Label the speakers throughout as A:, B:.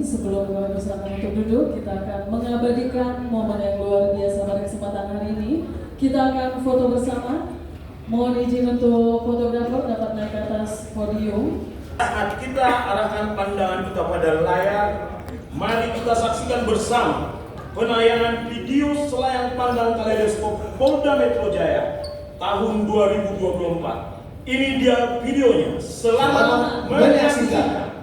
A: sebelum kami bersama untuk duduk, kita akan mengabadikan momen yang luar biasa pada kesempatan hari ini. Kita akan foto bersama. Mohon izin untuk fotografer dapat naik ke atas podium.
B: Saat kita arahkan pandangan kita pada layar, mari kita saksikan bersama penayangan video selayang pandang kaleidoskop Polda Metro Jaya tahun 2024. Ini dia videonya. Selamat menyaksikan.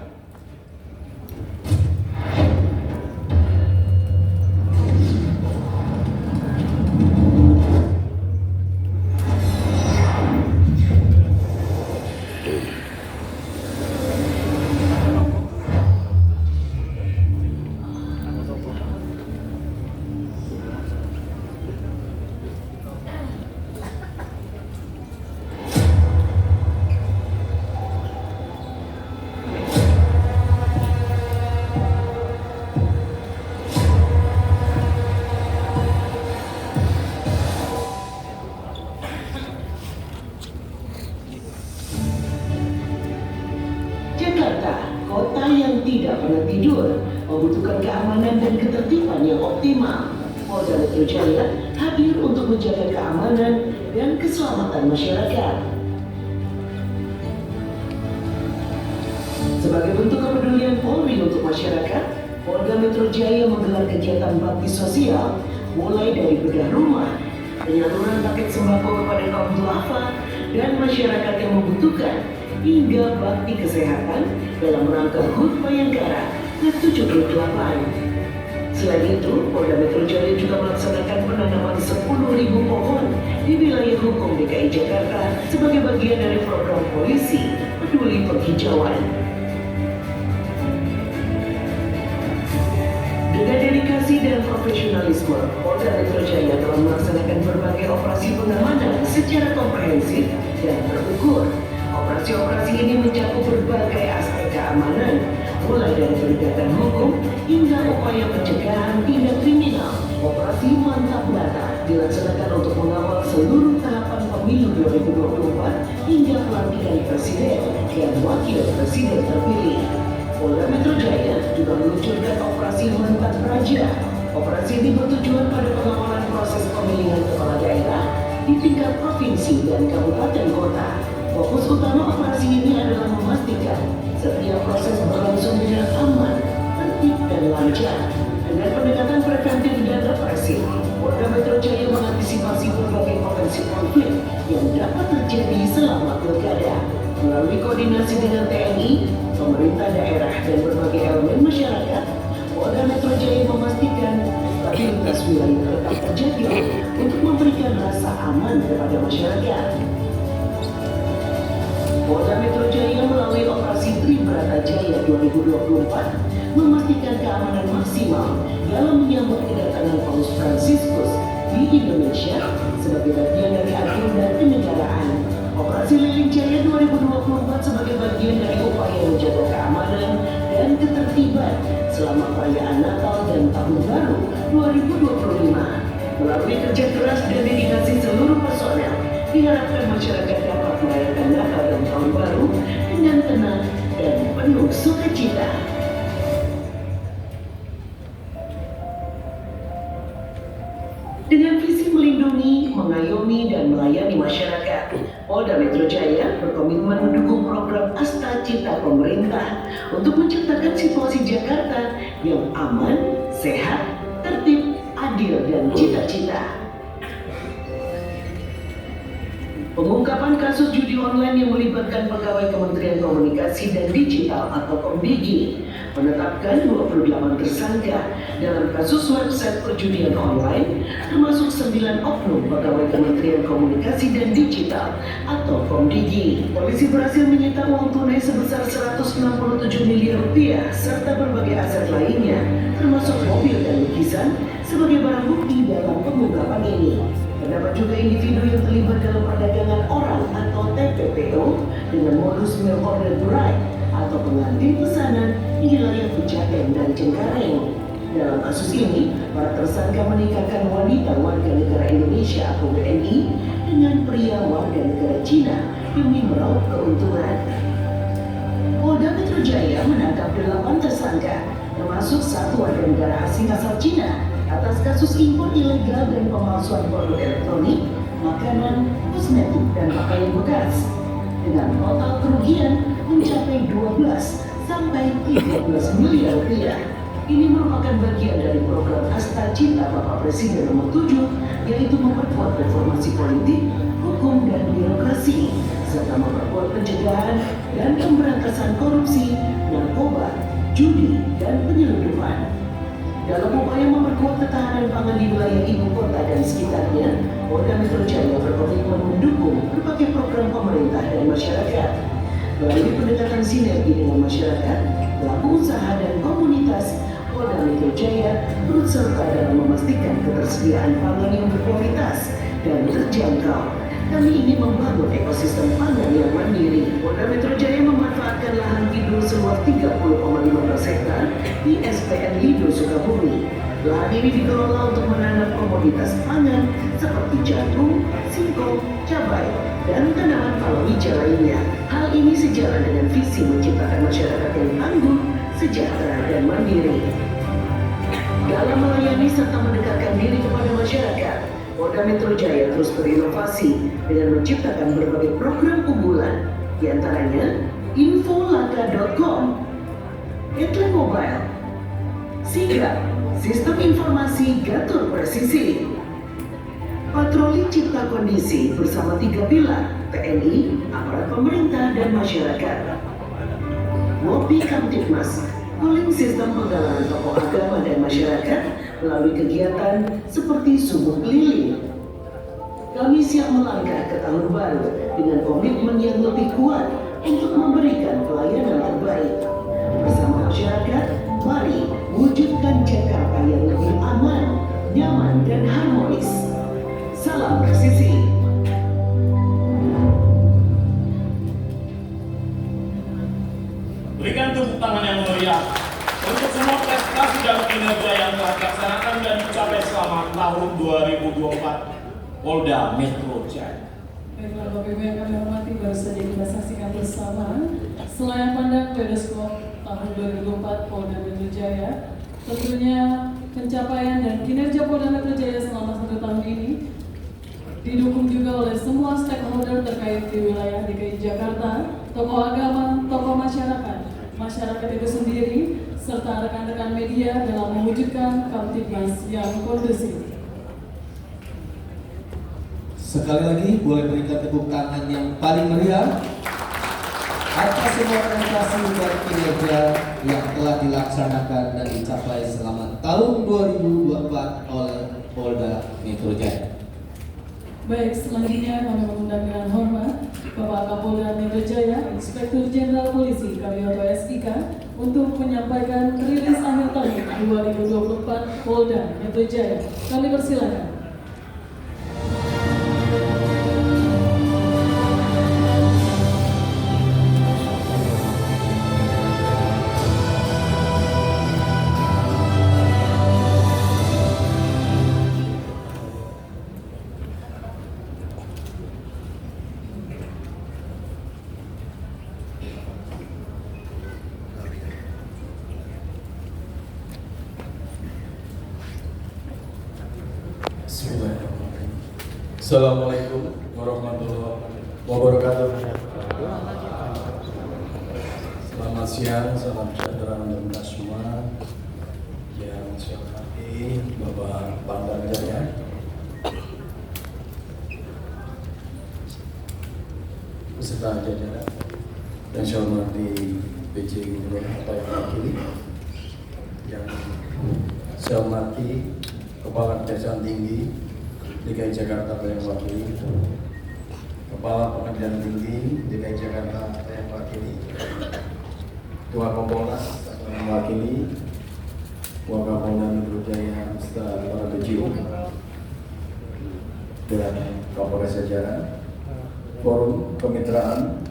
C: Jakarta, kota yang tidak pernah tidur, membutuhkan keamanan dan ketertiban yang optimal. Polda Metro Jaya hadir untuk menjaga keamanan dan keselamatan masyarakat. Sebagai bentuk kepedulian Polri untuk masyarakat, Polda Metro Jaya menggelar kegiatan bakti sosial mulai dari bedah rumah, penyaluran paket sembako kepada kaum duafa dan masyarakat yang membutuhkan, hingga bakti kesehatan dalam rangka HUT Bayangkara ke-78. Selain itu, Polda Metro Jaya juga melaksanakan penanaman 10.000 pohon di wilayah hukum DKI Jakarta sebagai bagian dari program polisi peduli penghijauan. Dengan dedikasi dan profesionalisme, Polda Metro Jaya telah melaksanakan berbagai operasi pengamanan secara komprehensif dan terukur. Operasi-operasi ini mencakup berbagai aspek keamanan, mulai dari penegakan hukum hingga upaya pencegahan tindak kriminal. Operasi Mantap Data dilaksanakan untuk mengawal seluruh tahapan pemilu 2024 hingga pelantikan presiden dan wakil presiden terpilih. Polda Metro Jaya juga meluncurkan operasi Mantap Raja. Operasi ini bertujuan pada pengawalan proses pemilihan kepala daerah di tingkat provinsi dan kabupaten kota. Fokus utama operasi ini adalah memastikan setiap proses berlangsung dengan aman, tertib dan lancar. Dengan pendekatan preventif dan represif, Polda Metro Jaya mengantisipasi berbagai potensi konflik yang dapat terjadi selama pilkada. Melalui koordinasi dengan TNI, pemerintah daerah dan berbagai elemen masyarakat, Polda Metro Jaya memastikan stabilitas wilayah tetap terjaga untuk memberikan rasa aman kepada masyarakat. Polda Metro Jaya melalui operasi Tribrata Jaya 2024 memastikan keamanan maksimal dalam menyambut kedatangan Paus Fransiskus di Indonesia sebagai bagian dari agenda kenegaraan. Operasi Lilin Jaya 2024 sebagai bagian dari upaya menjaga keamanan dan ketertiban selama perayaan Natal dan Tahun Baru 2025. Melalui kerja keras dan dedikasi seluruh personel, diharapkan masyarakat dapat merayakan Natal dan Tahun Baru dengan tenang dan penuh sukacita. Dengan visi melindungi, mengayomi, dan melayani masyarakat, Polda Metro Jaya berkomitmen mendukung program Asta Cita pemerintah untuk menciptakan situasi Jakarta yang aman, sehat, tertib, adil, dan cita-cita. Pengungkapan kasus judi online yang melibatkan pegawai Kementerian Komunikasi dan Digital atau Komdigi menetapkan 28 tersangka dalam kasus website perjudian online, termasuk 9 oknum pegawai Kementerian Komunikasi dan Digital atau Komdigi. Polisi berhasil menyita uang tunai sebesar 167 miliar rupiah serta berbagai aset lainnya, termasuk mobil dan lukisan sebagai barang bukti dalam pengungkapan ini. Terdapat juga individu yang terlibat dalam perdagangan orang atau TPPO dengan modus mail order bride atau pengantin pesanan di wilayah Pejaten dan Cengkareng. Dalam kasus ini, para tersangka menikahkan wanita warga negara Indonesia atau WNI dengan pria warga negara Cina demi meraup keuntungan. Polda Metro Jaya menangkap 8 tersangka, termasuk satu warga negara asing asal Cina atas kasus impor ilegal dan pemalsuan produk elektronik, makanan, kosmetik, dan pakaian bekas dengan total kerugian mencapai 12 sampai 13 miliar rupiah. Ini merupakan bagian dari program Asta Cinta Bapak Presiden nomor 7, yaitu memperkuat reformasi politik, hukum, dan birokrasi, serta memperkuat pencegahan dan pemberantasan korupsi, narkoba, judi, dan penyelundupan. Dalam upaya memperkuat ketahanan pangan di wilayah ibu kota dan sekitarnya, Polda Metro Jaya berkomitmen mendukung berbagai program pemerintah dan masyarakat. Melalui pendekatan sinergi dengan masyarakat, pelaku usaha dan komunitas, Polda Metro Jaya turut serta dalam memastikan ketersediaan pangan yang berkualitas dan terjangkau. Kami ingin membangun ekosistem pangan yang mandiri. Polda Metro Jaya memanfaatkan lahan tidur seluas 30,15 hektar di SPN Lido Sukabumi. Lahan ini dikelola untuk menanam komoditas pangan seperti jagung, singkong, cabai, dan tanaman palawija lainnya. Hal ini sejalan dengan visi menciptakan masyarakat yang tangguh, sejahtera, dan mandiri. Dalam melayani serta mendekatkan diri kepada masyarakat, Polda Metro Jaya terus berinovasi dengan menciptakan berbagai program unggulan, diantaranya infolaka.com, Headline Mobile, Sigap, Sistem Informasi Gatur Presisi, Patroli Cipta Kondisi bersama 3 pilar, TNI, aparat pemerintah, dan masyarakat, Wopi Kamtibmas, Polling sistem penggalangan tokoh agama dan masyarakat melalui kegiatan seperti subuh keliling. Kami siap melangkah ke tahun baru dengan komitmen yang lebih kuat untuk memberikan pelayanan terbaik. Bersama masyarakat, mari wujudkan Jakarta yang lebih aman, nyaman, dan harmonis. Salam Presisi.
B: Berikan tepuk tangan yang meriah untuk semua prestasi dan kinerja yang telah dilaksanakan dan dicapai selama tahun 2024 Polda Metro Jaya.
A: Baiklah Bapak Ibu yang kami hormati, baru saja kita saksikan bersama selayang pandang Bioskop tahun 2024 Polda Metro Jaya. Tentunya pencapaian dan kinerja Polda Metro Jaya selama 1 tahun ini didukung juga oleh semua stakeholder terkait di wilayah DKI Jakarta, tokoh agama, tokoh masyarakat itu sendiri, serta rekan-rekan media dalam mewujudkan Kamtibmas yang kondusif.
D: Sekali lagi boleh berikan tepuk tangan yang paling meriah atas semua prestasi dan kinerja yang telah dilaksanakan dan dicapai selama tahun 2024 oleh Polda Metro Jaya.
A: Baik, selanjutnya kami mengundang dengan hormat Bapak Kapolda Metro Jaya, Inspektur Jenderal Polisi Karyoto SIK untuk menyampaikan rilis akhir tahun 2024 Polda Metro Jaya. Kami persilakan.
E: Assalamualaikum warahmatullahi wabarakatuh. Selamat siang, salam sejahtera untuk kita semua. Yang saya hormati Bapak Pangdam Jaya, beserta jajaran, dan saya hormati PJ Gubernur atau yang wakili, yang saya hormati Kepala Kejaksaan Tinggi DKI Jakarta yang wakili, Kepala Pengadilan Tinggi DKI Jakarta yang wakili, Ketua Kompolnas yang wakili, Wakapolda Metro Jaya beserta para BJU dan Kapolres jajaran, Forum Kemitraan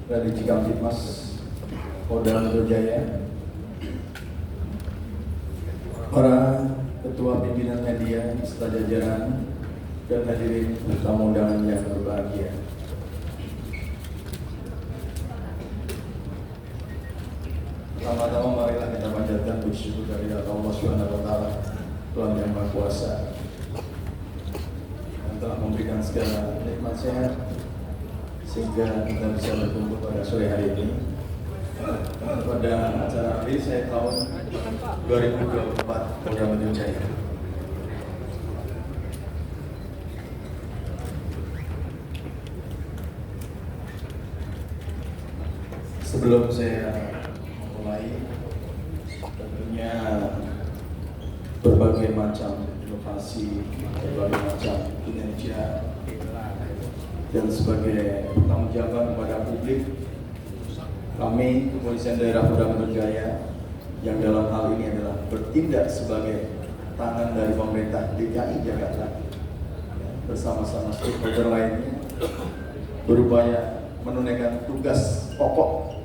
E: dari Kamtibmas Polda Metro Jaya, para ketua pimpinan media serta jajaran, dan hadirin tamu undangan yang berbahagia. Pertama-tama marilah kita panjatkan puji bersyukur dari Allah Subhanahu wa taala, Tuhan yang Maha Kuasa yang telah memberikan segala nikmat sehat sehingga kita bisa berkumpul pada sore hari ini. Pada acara hari saya tahun 2024 Polda Metro Jaya. Sebelum saya memulai, tentunya berbagai macam inovasi, berbagai macam kinerja, dan sebagai pertanggungjawaban kepada publik, kami Kepolisian Daerah Polda Metro Jaya yang dalam hal ini adalah bertindak sebagai tangan dari pemerintah DKI Jakarta bersama-sama stakeholder lainnya berupaya menunaikan tugas pokok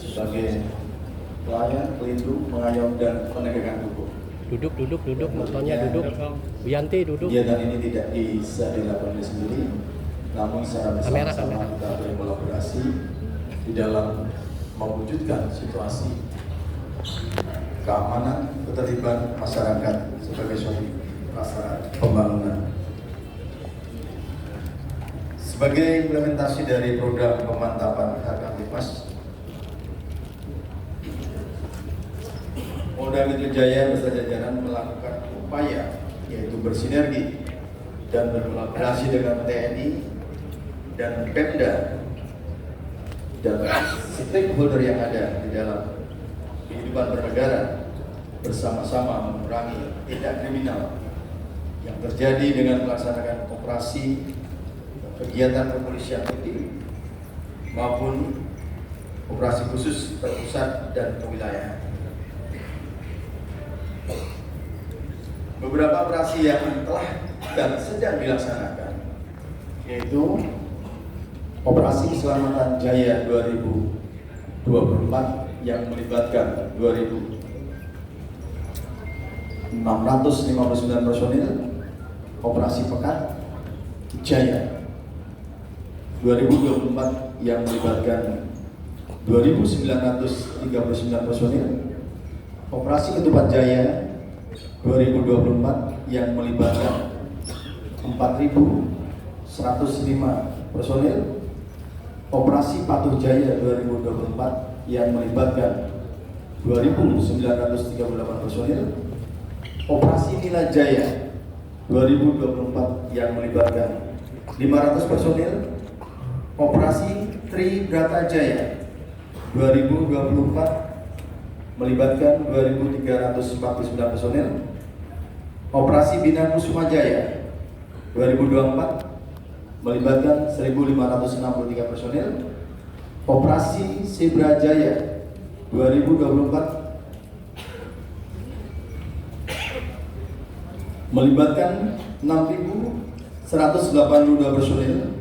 E: sebagai pelayan, pelindung, pengayom, dan penegakan hukum.
F: Duduk, motornya duduk. Wiyanti duduk.
E: Kegiatan ini tidak bisa dilakukan sendiri, namun secara bersama-sama kita berkolaborasi di dalam mewujudkan situasi keamanan, ketertiban masyarakat sebagai suatu prasyarat pembangunan. Sebagai implementasi dari program pemantapan Kamtipmas, Polda Metro Jaya beserta jajaran melakukan upaya yaitu bersinergi dan berkolaborasi dengan TNI dan Pemda dan stakeholder yang ada di dalam kehidupan bernegara bersama-sama mengurangi tindak kriminal yang terjadi dengan melaksanakan operasi kegiatan kepolisian aktif maupun operasi khusus terpusat dan kewilayahan. Beberapa operasi yang telah dan sedang dilaksanakan yaitu Operasi Keselamatan Jaya 2024 yang melibatkan 2.659 personil, Operasi Pekat Jaya 2024 yang melibatkan 2.939 personil, Operasi Ketupat Jaya 2024 yang melibatkan 4.105 personil, Operasi Patuh Jaya 2024 yang melibatkan 2.938 personil, Operasi Nila Jaya 2024 yang melibatkan 500 personil, Operasi Tribrata Jaya 2024 melibatkan 2.349 personil, Operasi Bina Kusuma Jaya 2024 melibatkan 1.563 personil, Operasi Zebra Jaya 2024 melibatkan 6.182 personil,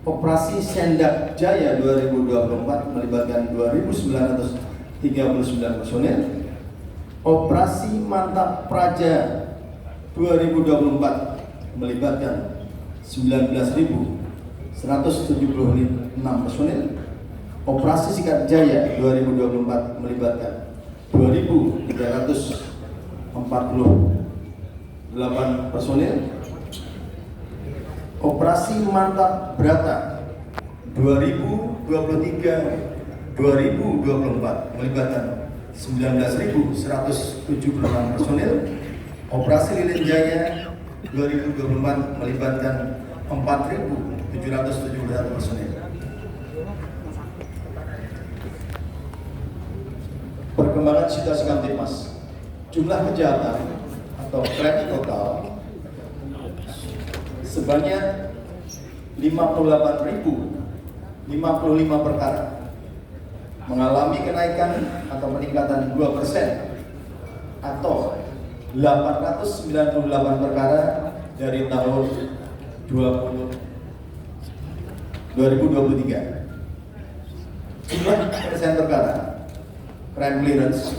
E: Operasi Sendak Jaya 2024 melibatkan 2.939 personil, Operasi Mantap Praja 2024 melibatkan 19.176 personil, Operasi Sikat Jaya 2024 melibatkan 2.348 personil, Operasi Mantap Brata 2023-2024 melibatkan 19.176 personil, Operasi Lilin Jaya 2024 melibatkan 4.771 personil. Perkembangan situasi Kamtipmas, jumlah kejahatan atau crime total sebanyak 58.055 perkara, mengalami kenaikan atau peningkatan 2% atau 898 perkara dari tahun 2023. Jumlah persen perkara crime clearance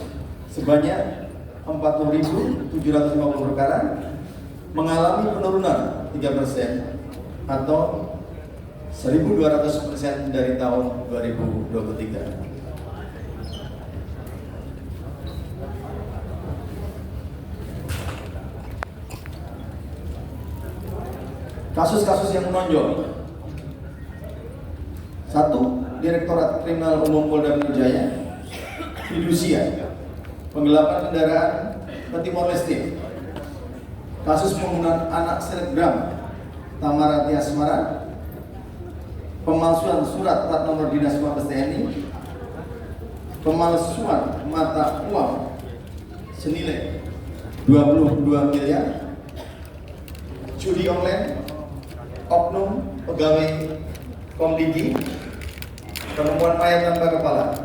E: sebanyak 40.750 perkara, mengalami penurunan 3% atau 1.200% dari tahun 2023. Kasus-kasus yang menonjol. 1. Direktorat Kriminal Umum Polda Metro Jaya, fidusia, penggelapan kendaraan ke Timor Leste, kasus pembunuhan anak selebgram Tamara Tias Asmara, pemalsuan surat plat nomor dinas Mabes TNI, pemalsuan mata uang senilai 22 miliar, judi online, oknum pegawai Komdigi, penemuan mayat tanpa kepala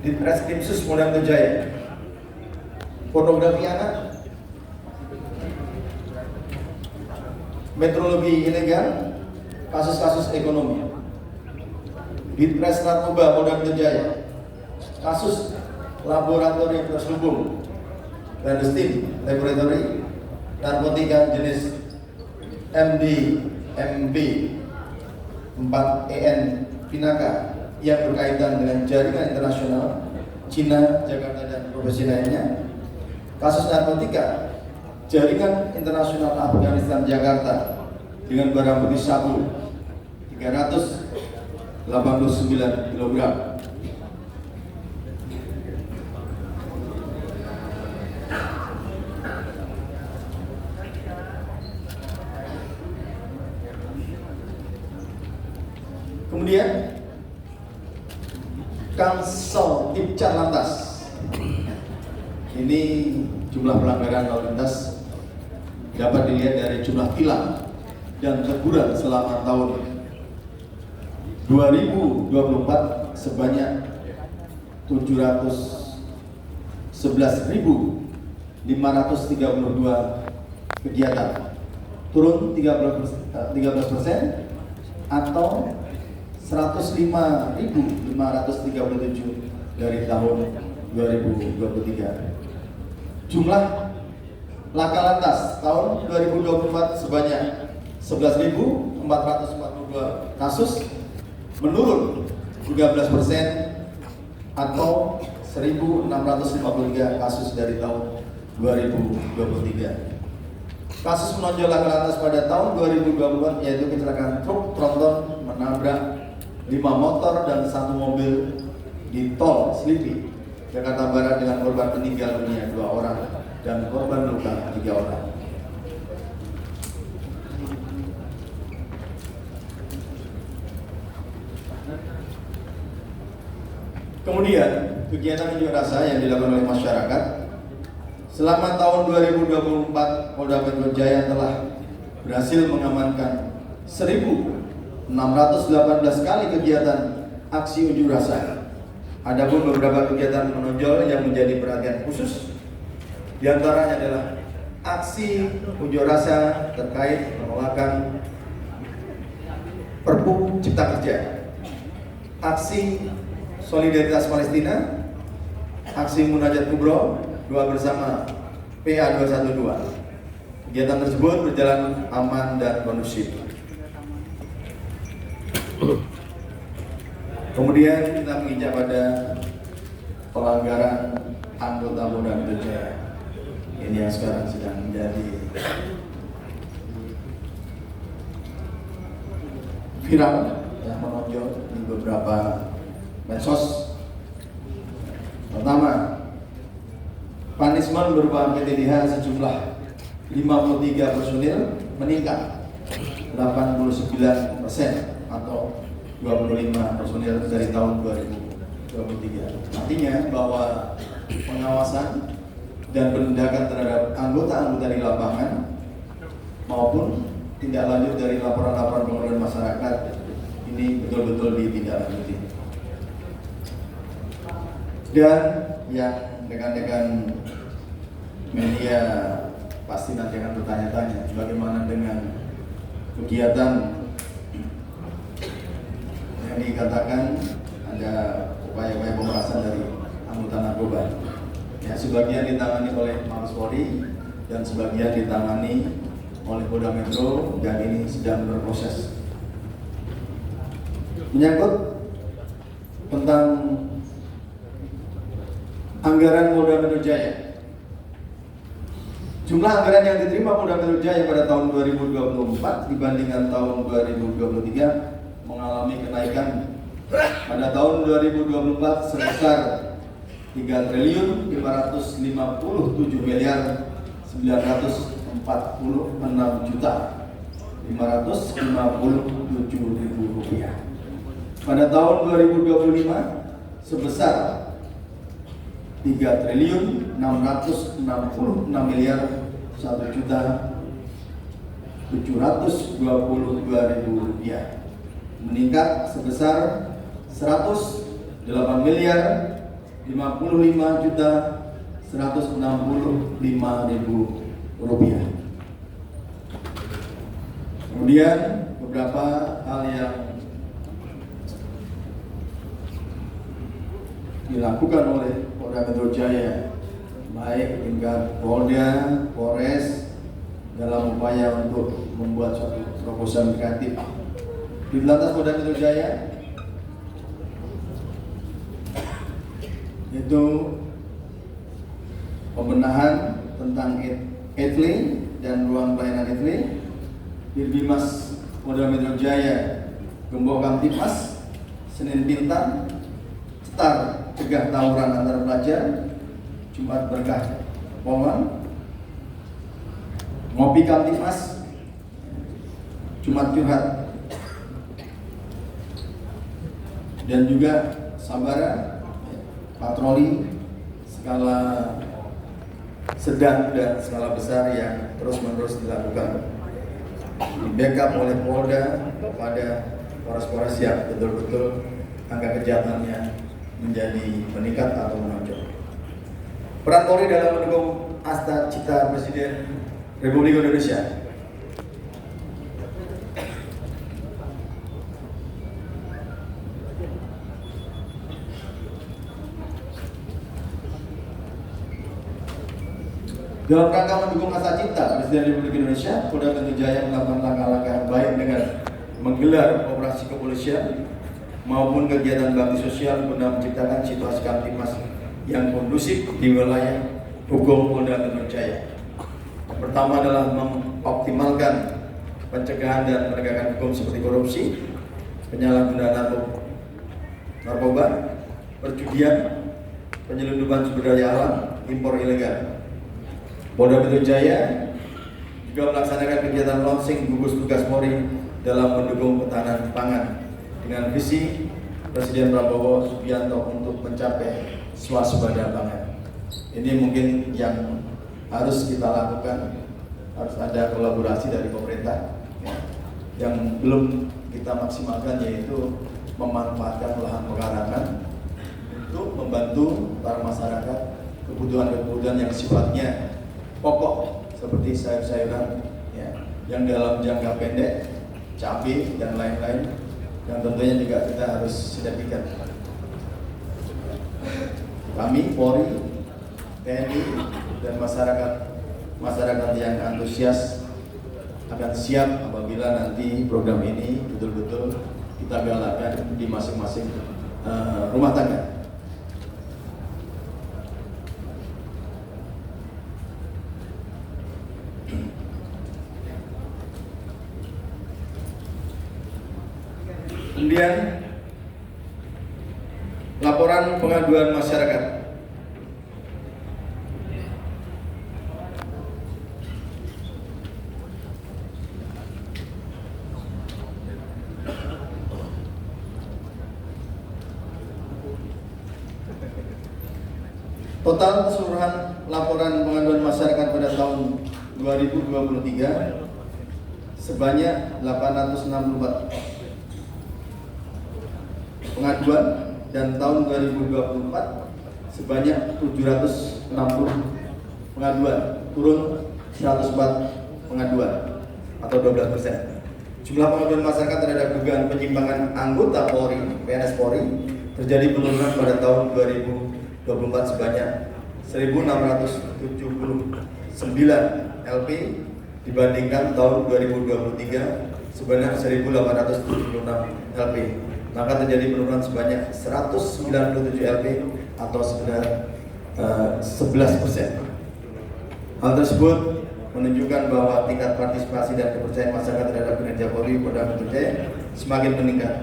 E: di Reskrimsus Polda Metro Jaya, pornografi anak, metrologi ilegal, kasus-kasus ekonomi, Ditres Narkoba Polda Metro Jaya, kasus laboratorium terselubung, Clandestine Laboratory, narkotika jenis MD-MB 4EN Pinaka yang berkaitan dengan jaringan internasional Cina, Jakarta, dan provinsi lainnya, kasus narkotika jaringan internasional Afghanistan Jakarta dengan barang bukti sabu 389 kg. Kemudian Kamsel Tipcar Lantas, ini jumlah pelanggaran lalu lintas dapat dilihat dari jumlah tilang dan teguran selama tahun 2024 sebanyak 711.532 kegiatan, turun 13% atau 105.537 dari tahun 2023. Jumlah laka lantas tahun 2024 sebanyak 11.442 kasus, menurun 13% atau 1.653 kasus dari tahun 2023. Kasus menonjol laka lantas pada tahun 2024 yaitu kecelakaan truk tronton menabrak 5 motor dan 1 mobil di tol Selipi, Jakarta Barat dengan korban meninggal dunia 2 orang dan korban luka 3 orang. Kemudian kegiatan unjuk rasa yang dilakukan oleh masyarakat selama tahun 2024, Polda Metro Jaya telah berhasil mengamankan 1.618 kali kegiatan aksi unjuk rasa. Adapun beberapa kegiatan menonjol yang menjadi perhatian khusus, diantaranya adalah aksi unjuk rasa terkait penolakan Perpu Cipta Kerja, aksi solidaritas Palestina, aksi munajat kubro doa bersama PA 212. Kegiatan tersebut berjalan aman dan kondusif. Kemudian kita menginjak pada pelanggaran anggota Polda Metro Jaya. Ini yang sekarang sedang menjadi viral, yang menonjol di beberapa medsos. Pertama, punishment berupa PTDH sejumlah 53 personil meningkat 89% atau 25 personil dari tahun 2023. Artinya bahwa pengawasan dan penindakan terhadap anggota-anggota di lapangan maupun tindak lanjut dari laporan-laporan pengaduan masyarakat ini betul-betul ditindaklanjuti. Dan yang rekan-rekan media pasti nanti akan bertanya-tanya bagaimana dengan kegiatan yang dikatakan ada upaya-upaya pemerasan dari anggota narkoba. Ya, sebagian ditangani oleh Mabes Polri dan sebagian ditangani oleh Polda Metro dan ini sedang berproses. Menyangkut tentang anggaran Polda Metro Jaya, Jumlah anggaran yang diterima Polda Metro Jaya pada tahun 2024 dibandingkan tahun 2023 mengalami kenaikan. Pada tahun 2024 sebesar 3.946.557.557.000 rupiah. Pada tahun 2025 sebesar 3.646.1.722.000 rupiah, meningkat sebesar 108.55.165.000 rupiah. Kemudian beberapa hal yang dilakukan oleh Polda Metro Jaya, baik tingkat Polda, Polres, dalam upaya untuk membuat suatu terobosan kreatif. Di Lantas Polda Metro Jaya itu pembenahan tentang etle dan ruang pelayanan etle. Dirbimas Polda Metro Jaya Gembok Kamtipmas, Senin Pintar, Star Cegah Tawuran Antar Pelajar, Jumat Berkah Polwan, Ngopi Kamtipmas, Jumat Curhat, dan juga Sabara patroli skala sedang dan skala besar yang terus-menerus dilakukan, di backup oleh Polda kepada poros-poros yang betul-betul angka kejahatannya menjadi meningkat atau menonjol. Peran Polri dalam mendukung Asta Cita Presiden Republik Indonesia. Dalam rangka mendukung Asta Cita Presiden Republik Indonesia, Polda Metro Jaya melakukan langkah-langkah yang baik dengan menggelar operasi kepolisian maupun kegiatan bakti sosial guna menciptakan situasi kamtipmas yang kondusif di wilayah hukum Polda Metro Jaya. Yang pertama adalah mengoptimalkan pencegahan dan penegakan hukum seperti korupsi, penyalahgunaan narkoba, perjudian, penyelundupan sumber daya alam, impor ilegal. Polda Metro Jaya juga melaksanakan kegiatan launching gugus tugas Polri dalam mendukung ketahanan pangan dengan visi Presiden Prabowo Subianto untuk mencapai swasembada pangan. Ini mungkin yang harus kita lakukan, harus ada kolaborasi dari pemerintah. Yang belum kita maksimalkan yaitu memanfaatkan lahan pekarangan untuk membantu para masyarakat kebutuhan-kebutuhan yang sifatnya pokok seperti sayur-sayuran yang dalam jangka pendek, cabai dan lain-lain, yang tentunya juga kita harus sinergikan. Kami, Polri, TNI, dan masyarakat yang antusias akan siap apabila nanti program ini betul-betul kita galakkan di masing-masing rumah tangga. Kemudian laporan pengaduan masyarakat. Total keseluruhan laporan pengaduan masyarakat pada tahun 2023 sebanyak 864 pengaduan, dan tahun 2024 sebanyak 760 pengaduan, turun 104 pengaduan atau 12%. Jumlah pengaduan masyarakat terhadap dugaan penyimpangan anggota Polri, PNS Polri terjadi penurunan pada tahun 2024 sebanyak 1.679 LP dibandingkan tahun 2023 sebanyak 1.876 LP. Maka terjadi penurunan sebanyak 197 LP atau sekitar 11%. Hal tersebut menunjukkan bahwa tingkat partisipasi dan kepercayaan masyarakat terhadap kinerja Polri Polda Metro Jaya semakin meningkat.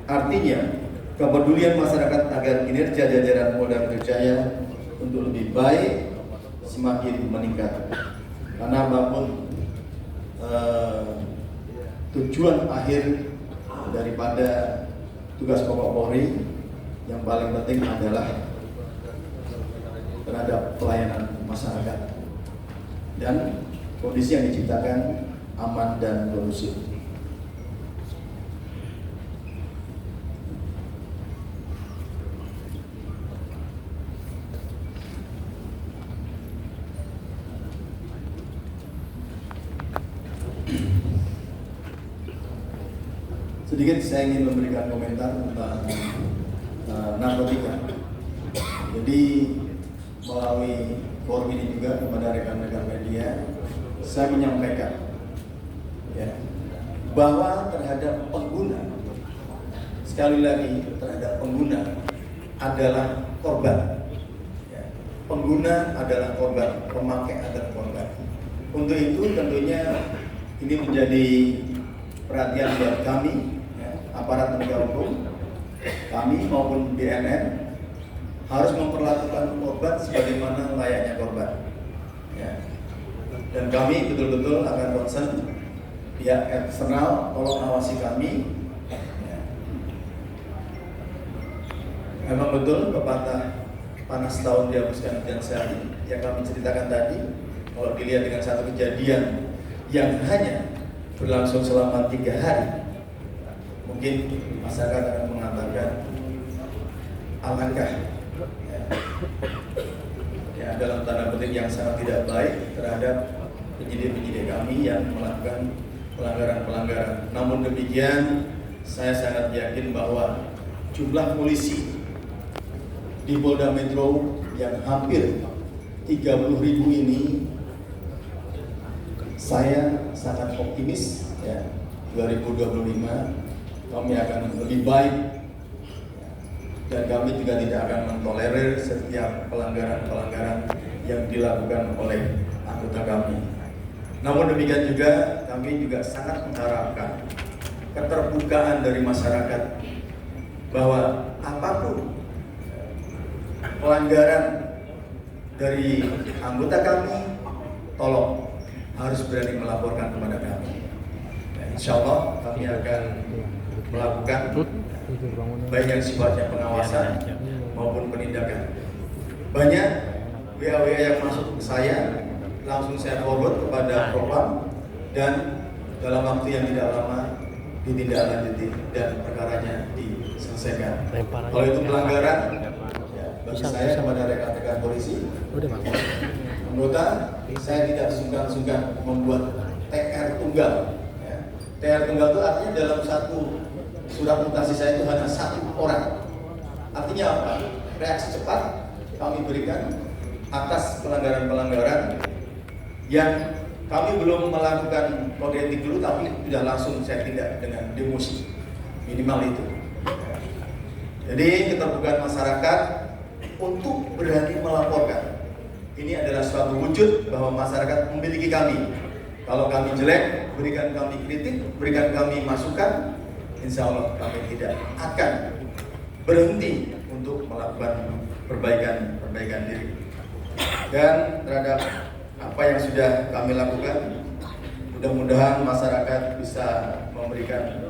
E: Artinya, kepedulian masyarakat agar kinerja jajaran Polda Metro Jaya untuk lebih baik semakin meningkat. Karena apapun tujuan akhir daripada tugas pokok Polri, yang paling penting adalah terhadap pelayanan masyarakat dan kondisi yang diciptakan aman dan kondusif. Sedikit saya ingin memberikan komentar tentang narkotika. Jadi melalui forum ini juga kepada rekan-rekan media, saya menyampaikan ya, bahwa terhadap pengguna, sekali lagi terhadap pengguna adalah korban. Ya, pengguna adalah korban, pemakai adalah korban. Untuk itu tentunya ini menjadi perhatian buat kami, ya, aparat penegak hukum, kami maupun BNN harus memperlakukan korban sebagaimana layaknya korban. Ya. Dan kami betul-betul akan concern pihak eksternal tolong awasi kami. Ya. Memang betul pepatah panas tahun dihapuskan hujan sehari yang kami ceritakan tadi. Kalau dilihat dengan satu kejadian yang hanya berlangsung selama 3 hari, mungkin masyarakat akan mengatakan alangkah ya, dalam tanda petik yang sangat tidak baik terhadap penyidik-penyidik kami yang melakukan pelanggaran-pelanggaran. Namun demikian, saya sangat yakin bahwa jumlah polisi di Polda Metro yang hampir 30.000 ini, saya sangat optimis ya, 2025 kami akan lebih baik. Dan kami juga tidak akan mentolerir setiap pelanggaran-pelanggaran yang dilakukan oleh anggota kami. Namun demikian juga, kami juga sangat mengharapkan keterbukaan dari masyarakat bahwa apapun pelanggaran dari anggota kami, tolong harus berani melaporkan kepada kami. Ya, insya Allah kami akan melakukan baik yang sifatnya pengawasan maupun penindakan. Banyak WA yang masuk ke saya, langsung saya forward kepada Propam dan dalam waktu yang tidak lama ditindaklanjuti dan perkaranya diselesaikan. Kalau itu pelanggaran, ya, bagi saya kepada rekan-rekan polisi, anggota, saya tidak sungkan-sungkan membuat TR tunggal. Ya. TR tunggal itu artinya dalam satu surat mutasi saya itu hanya 1 orang. Artinya apa? Reaksi cepat kami berikan atas pelanggaran-pelanggaran yang kami belum melakukan kode etik dulu, tapi sudah langsung saya tindak dengan demosi. Minimal itu. Jadi keterbukaan masyarakat untuk berani melaporkan. Ini adalah suatu wujud bahwa masyarakat memiliki kami. Kalau kami jelek, berikan kami kritik, berikan kami masukan. Insya Allah kami tidak akan berhenti untuk melakukan perbaikan diri. Dan terhadap apa yang sudah kami lakukan, mudah-mudahan masyarakat bisa memberikan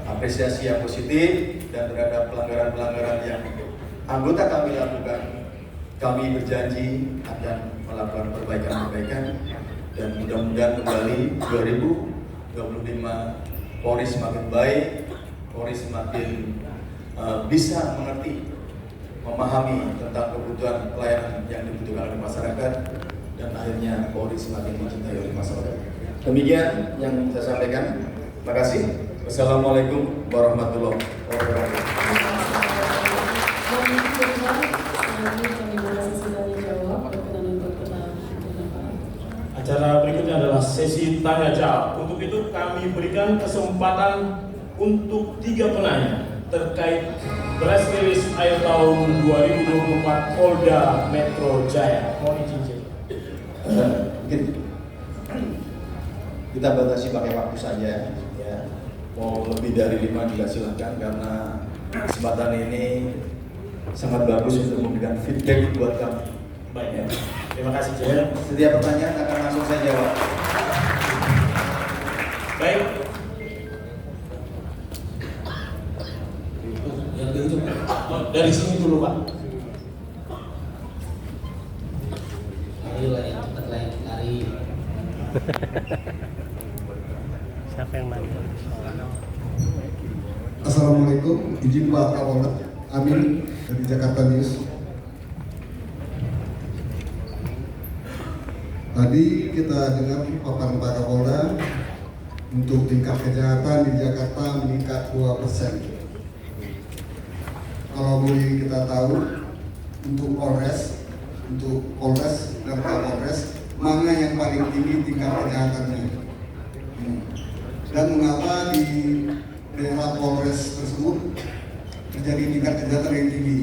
E: apresiasi yang positif, dan terhadap pelanggaran-pelanggaran yang anggota kami lakukan, kami berjanji akan melakukan perbaikan-perbaikan, dan mudah-mudahan kembali 2025 Polri semakin baik, Polri semakin bisa mengerti, memahami tentang kebutuhan pelayanan yang dibutuhkan oleh masyarakat, dan akhirnya Polri semakin dicintai oleh masyarakat. Demikian yang saya sampaikan. Terima kasih. Wassalamualaikum warahmatullahi wabarakatuh.
B: Acara berikutnya adalah sesi tanya jawab. Untuk itu kami berikan kesempatan untuk 3 penanya terkait press release akhir tahun 2024 Polda Metro Jaya. Mohon izin.
E: Mungkin kita batasi pakai waktu saja ya. Mau lebih dari 5 juga silahkan, karena kesempatan ini sangat bagus untuk memberikan feedback buat kami.
B: Baik ya. Terima kasih
E: Ya,
B: Chair.
E: setiap pertanyaan akan langsung saya jawab.
B: Baik.
D: Yang di ujung.
B: Dari sini dulu Pak.
D: Ayolah yang cepat lah, lari.
F: Siapa yang maju?
G: Assalamualaikum, izin Pak Kapolda, Amin dari Jakarta News. Tadi kita dengar paparan Pak Kapolda untuk tingkat kejahatan di Jakarta meningkat 2%. Kalau boleh kita tahu, untuk Polres dan Kapolres, mana yang paling tinggi tingkat kejahatannya? Dan mengapa di daerah Polres tersebut terjadi tingkat kejahatan yang tinggi?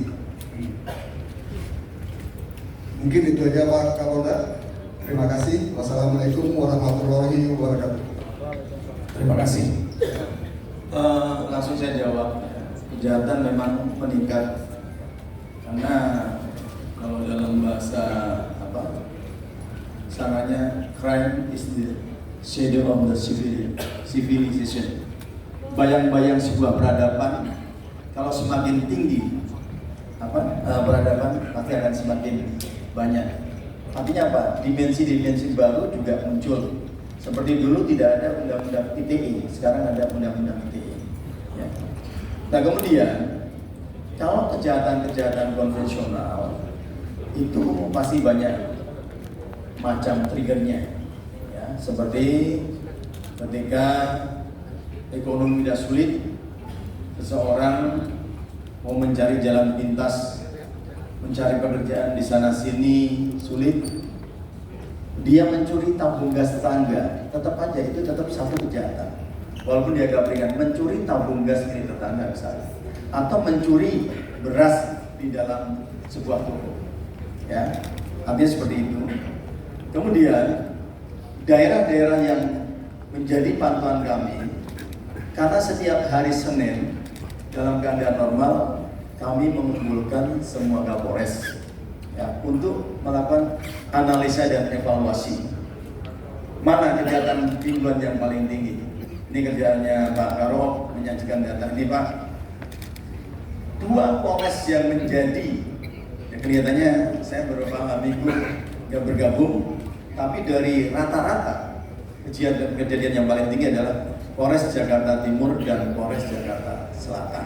G: Mungkin itu aja Pak Kapolda. Terima kasih. Wassalamualaikum warahmatullahi wabarakatuh.
E: Terima kasih. Langsung saya jawab. Kejahatan memang meningkat karena kalau dalam bahasa sangatnya crime is the shadow of the civilization. Bayang-bayang sebuah peradaban kalau semakin tinggi peradaban pasti akan semakin banyak. Artinya apa? Dimensi-dimensi baru juga muncul. Seperti dulu tidak ada undang-undang ITE, sekarang ada undang-undang ITE. Ya. Nah kemudian kalau kejahatan-kejahatan konvensional itu pasti banyak macam triggernya, ya, seperti ketika ekonomi sudah sulit, seseorang mau mencari jalan pintas, mencari pekerjaan di sana sini sulit, dia mencuri tabung gas tetangga, tetap aja itu tetap satu kejahatan. Walaupun dia agak ringan, mencuri tabung gas milik tetangga misalnya, atau mencuri beras di dalam sebuah toko, ya, artinya seperti itu. Kemudian daerah-daerah yang menjadi pantauan kami, karena setiap hari Senin dalam keadaan normal kami mengumpulkan semua Kapolres ya, untuk melakukan analisa dan evaluasi mana kejahatan timbulan yang paling tinggi. Ini kerjaannya Pak Karo menyajikan data ini Pak. 2 Polres yang menjadi ya, kelihatannya saya beberapa minggu nggak bergabung, tapi dari rata-rata kejadian yang paling tinggi adalah Polres Jakarta Timur dan Polres Jakarta Selatan.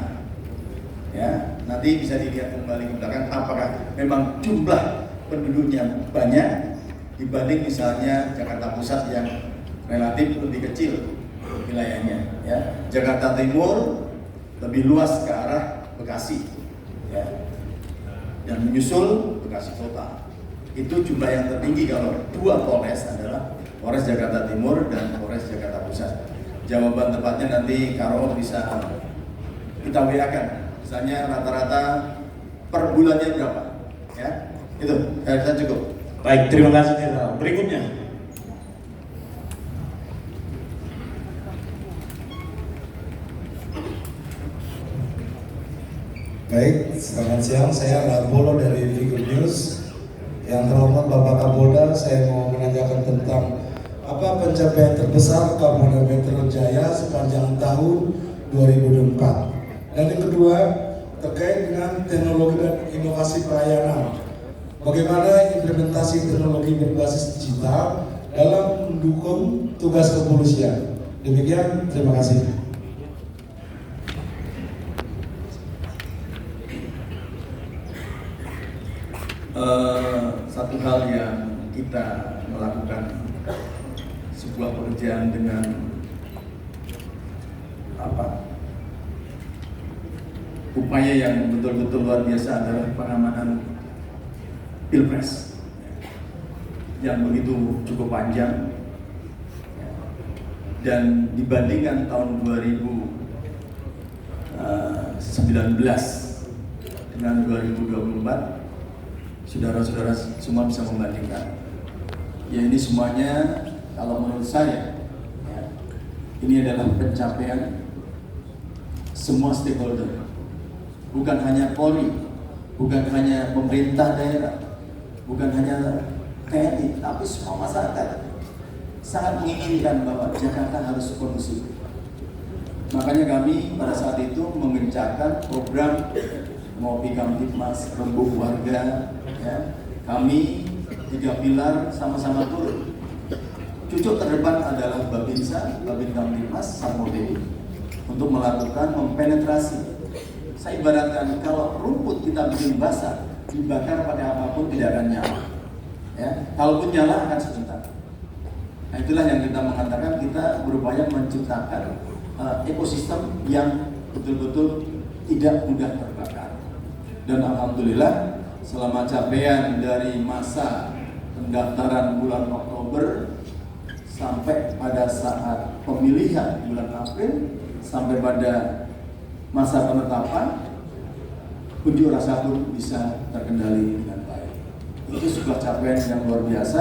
E: Ya, nanti bisa dilihat kembali ke belakang apakah memang jumlah penduduknya banyak dibanding misalnya Jakarta Pusat yang relatif lebih kecil wilayahnya. Ya, Jakarta Timur lebih luas ke arah Bekasi, ya, dan menyusul Bekasi Kota. Itu jumlah yang tertinggi kalau 2 Polres adalah Polres Jakarta Timur dan Polres Jakarta Pusat. Jawaban tepatnya nanti Karo bisa kita WA-kan. Misalnya rata-rata per bulannya berapa? Ya, itu saya cukup.
B: Baik, terima kasih Jenderal. Berikutnya.
H: Baik, selamat siang. Saya Rambolo dari Figur News. Yang terhormat Bapak Kapolda, saya mau menanyakan tentang apa pencapaian terbesar Kapolda Metro Jaya sepanjang tahun 2024. Dan yang kedua, terkait dengan teknologi dan inovasi pelayanan. Bagaimana implementasi teknologi berbasis digital dalam mendukung tugas kepolisian. Demikian, terima kasih.
E: Satu hal yang kita melakukan sebuah pekerjaan dengan upaya yang betul-betul luar biasa adalah pengamanan Pilpres yang begitu cukup panjang, dan dibandingkan tahun 2019 dengan 2024, saudara-saudara semua bisa membandingkan. Ya ini semuanya kalau menurut saya ya, ini adalah pencapaian semua stakeholder, bukan hanya Polri, bukan hanya pemerintah daerah, bukan hanya TNI, tapi semua masyarakat sangat menginginkan bahwa Jakarta harus kondusif. Makanya kami pada saat itu mengencarkan program Ngopi Kamtipmas, Rembuk Warga, ya. Kami 3 pilar sama-sama turun. Cucuk terdepan adalah Babinsa, Babin Kamtipmas, Satpol PP untuk melakukan mempenetrasi. Saya ibaratkan kalau rumput kita bikin basah, dibakar pakai apapun tidak akan nyala. Ya, kalaupun nyala akan sebentar. Nah, itulah yang kita mengatakan kita berupaya menciptakan ekosistem yang betul-betul tidak mudah terbakar. Dan alhamdulillah selama capaian dari masa pendaftaran bulan Oktober sampai pada saat pemilihan bulan April sampai pada masa penetapan, unjuk rasa pun bisa terkendali dengan baik. Itu sebuah capaian yang luar biasa,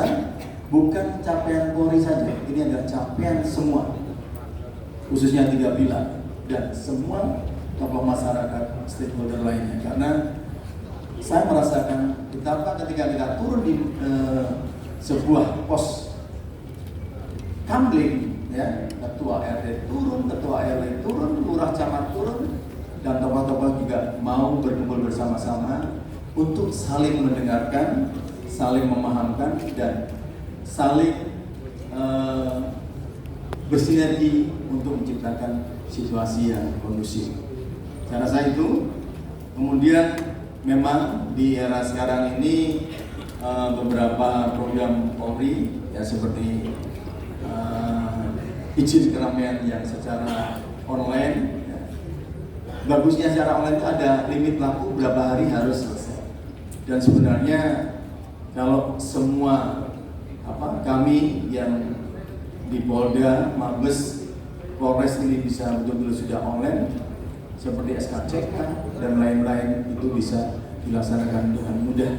E: bukan capaian Polri saja, ini adalah capaian semua, khususnya 3 pilar dan semua tokoh masyarakat stakeholder lainnya. Karena saya merasakan betapa ketika kita turun di sebuah pos kamling, ya, ketua RT turun, ketua RW turun, lurah camat turun, dan tokoh-tokoh juga mau berkumpul bersama-sama untuk saling mendengarkan, saling memahamkan, dan saling bersinergi untuk menciptakan situasi yang kondusif. Saya rasa itu. Kemudian memang di era sekarang ini beberapa program Polri ya seperti izin keramaian yang secara online. Ya. Bagusnya secara online itu ada limit waktu berapa hari harus selesai. Dan sebenarnya kalau semua kami yang di Polda, Mabes, Polres ini bisa betul-betul sudah online seperti SKCK dan lain-lain itu bisa dilaksanakan dengan mudah.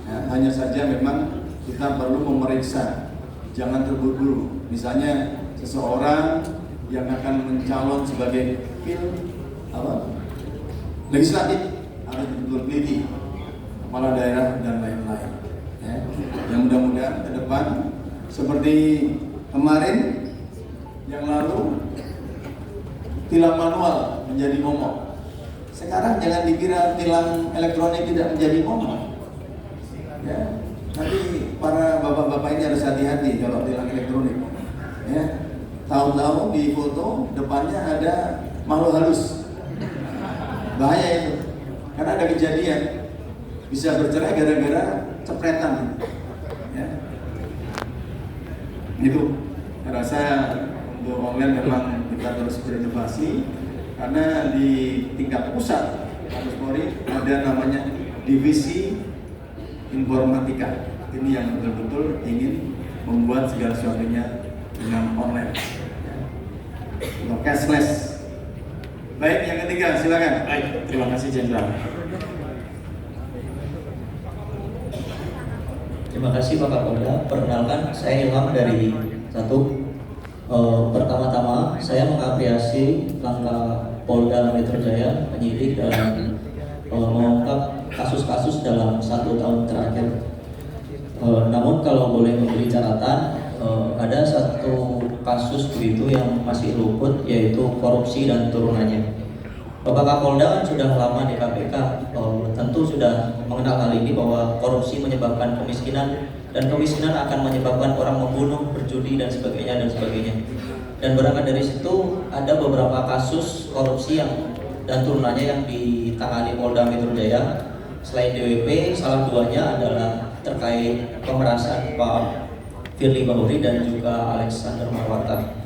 E: Nah, hanya saja memang kita perlu memeriksa, jangan terburu-buru. Misalnya seseorang yang akan mencalon sebagai legislatif harus betul-betul teliti, kepala daerah dan lain-lain. Ya. Yang mudah-mudahan ke depan seperti kemarin yang lalu tilang manual menjadi momok. Sekarang jangan dikira tilang elektronik tidak menjadi momok. Ya, nanti para bapak-bapak ini harus hati-hati kalau tilang elektronik. Ya, tahu-tahu di foto depannya ada makhluk halus. Bahaya itu. Karena ada kejadian bisa bercerai gara-gara cepretan. Ya. Itu saya rasa untuk online memang kita terus berinovasi karena di tingkat pusat Mabes Polri ada namanya divisi informatika. Ini yang betul-betul ingin membuat segala sesuatunya dengan online, untuk cashless. Baik, yang ketiga silakan.
B: Baik, terima kasih Jenderal.
I: Terima kasih Pak Kapolda. Perkenalkan, saya Ilham dari 1. Pertama-tama saya mengapresiasi langkah Polda Metro Jaya penyidik dalam mengungkap kasus-kasus dalam 1 tahun terakhir. Namun kalau boleh memberi catatan, ada 1 kasus begitu yang masih luput, yaitu korupsi dan turunannya. Bapak Kapolda kan sudah lama di KPK, tentu sudah mengenal hal ini bahwa korupsi menyebabkan kemiskinan dan kemiskinan akan menyebabkan orang membunuh, berjudi dan sebagainya dan sebagainya. Dan berangkat dari situ ada beberapa kasus korupsi dan turunannya yang ditangani Polda Metro Jaya. Selain DWP, salah 2-nya adalah terkait pemerasan Pak Firly Bahuri dan juga Alexander Marwata.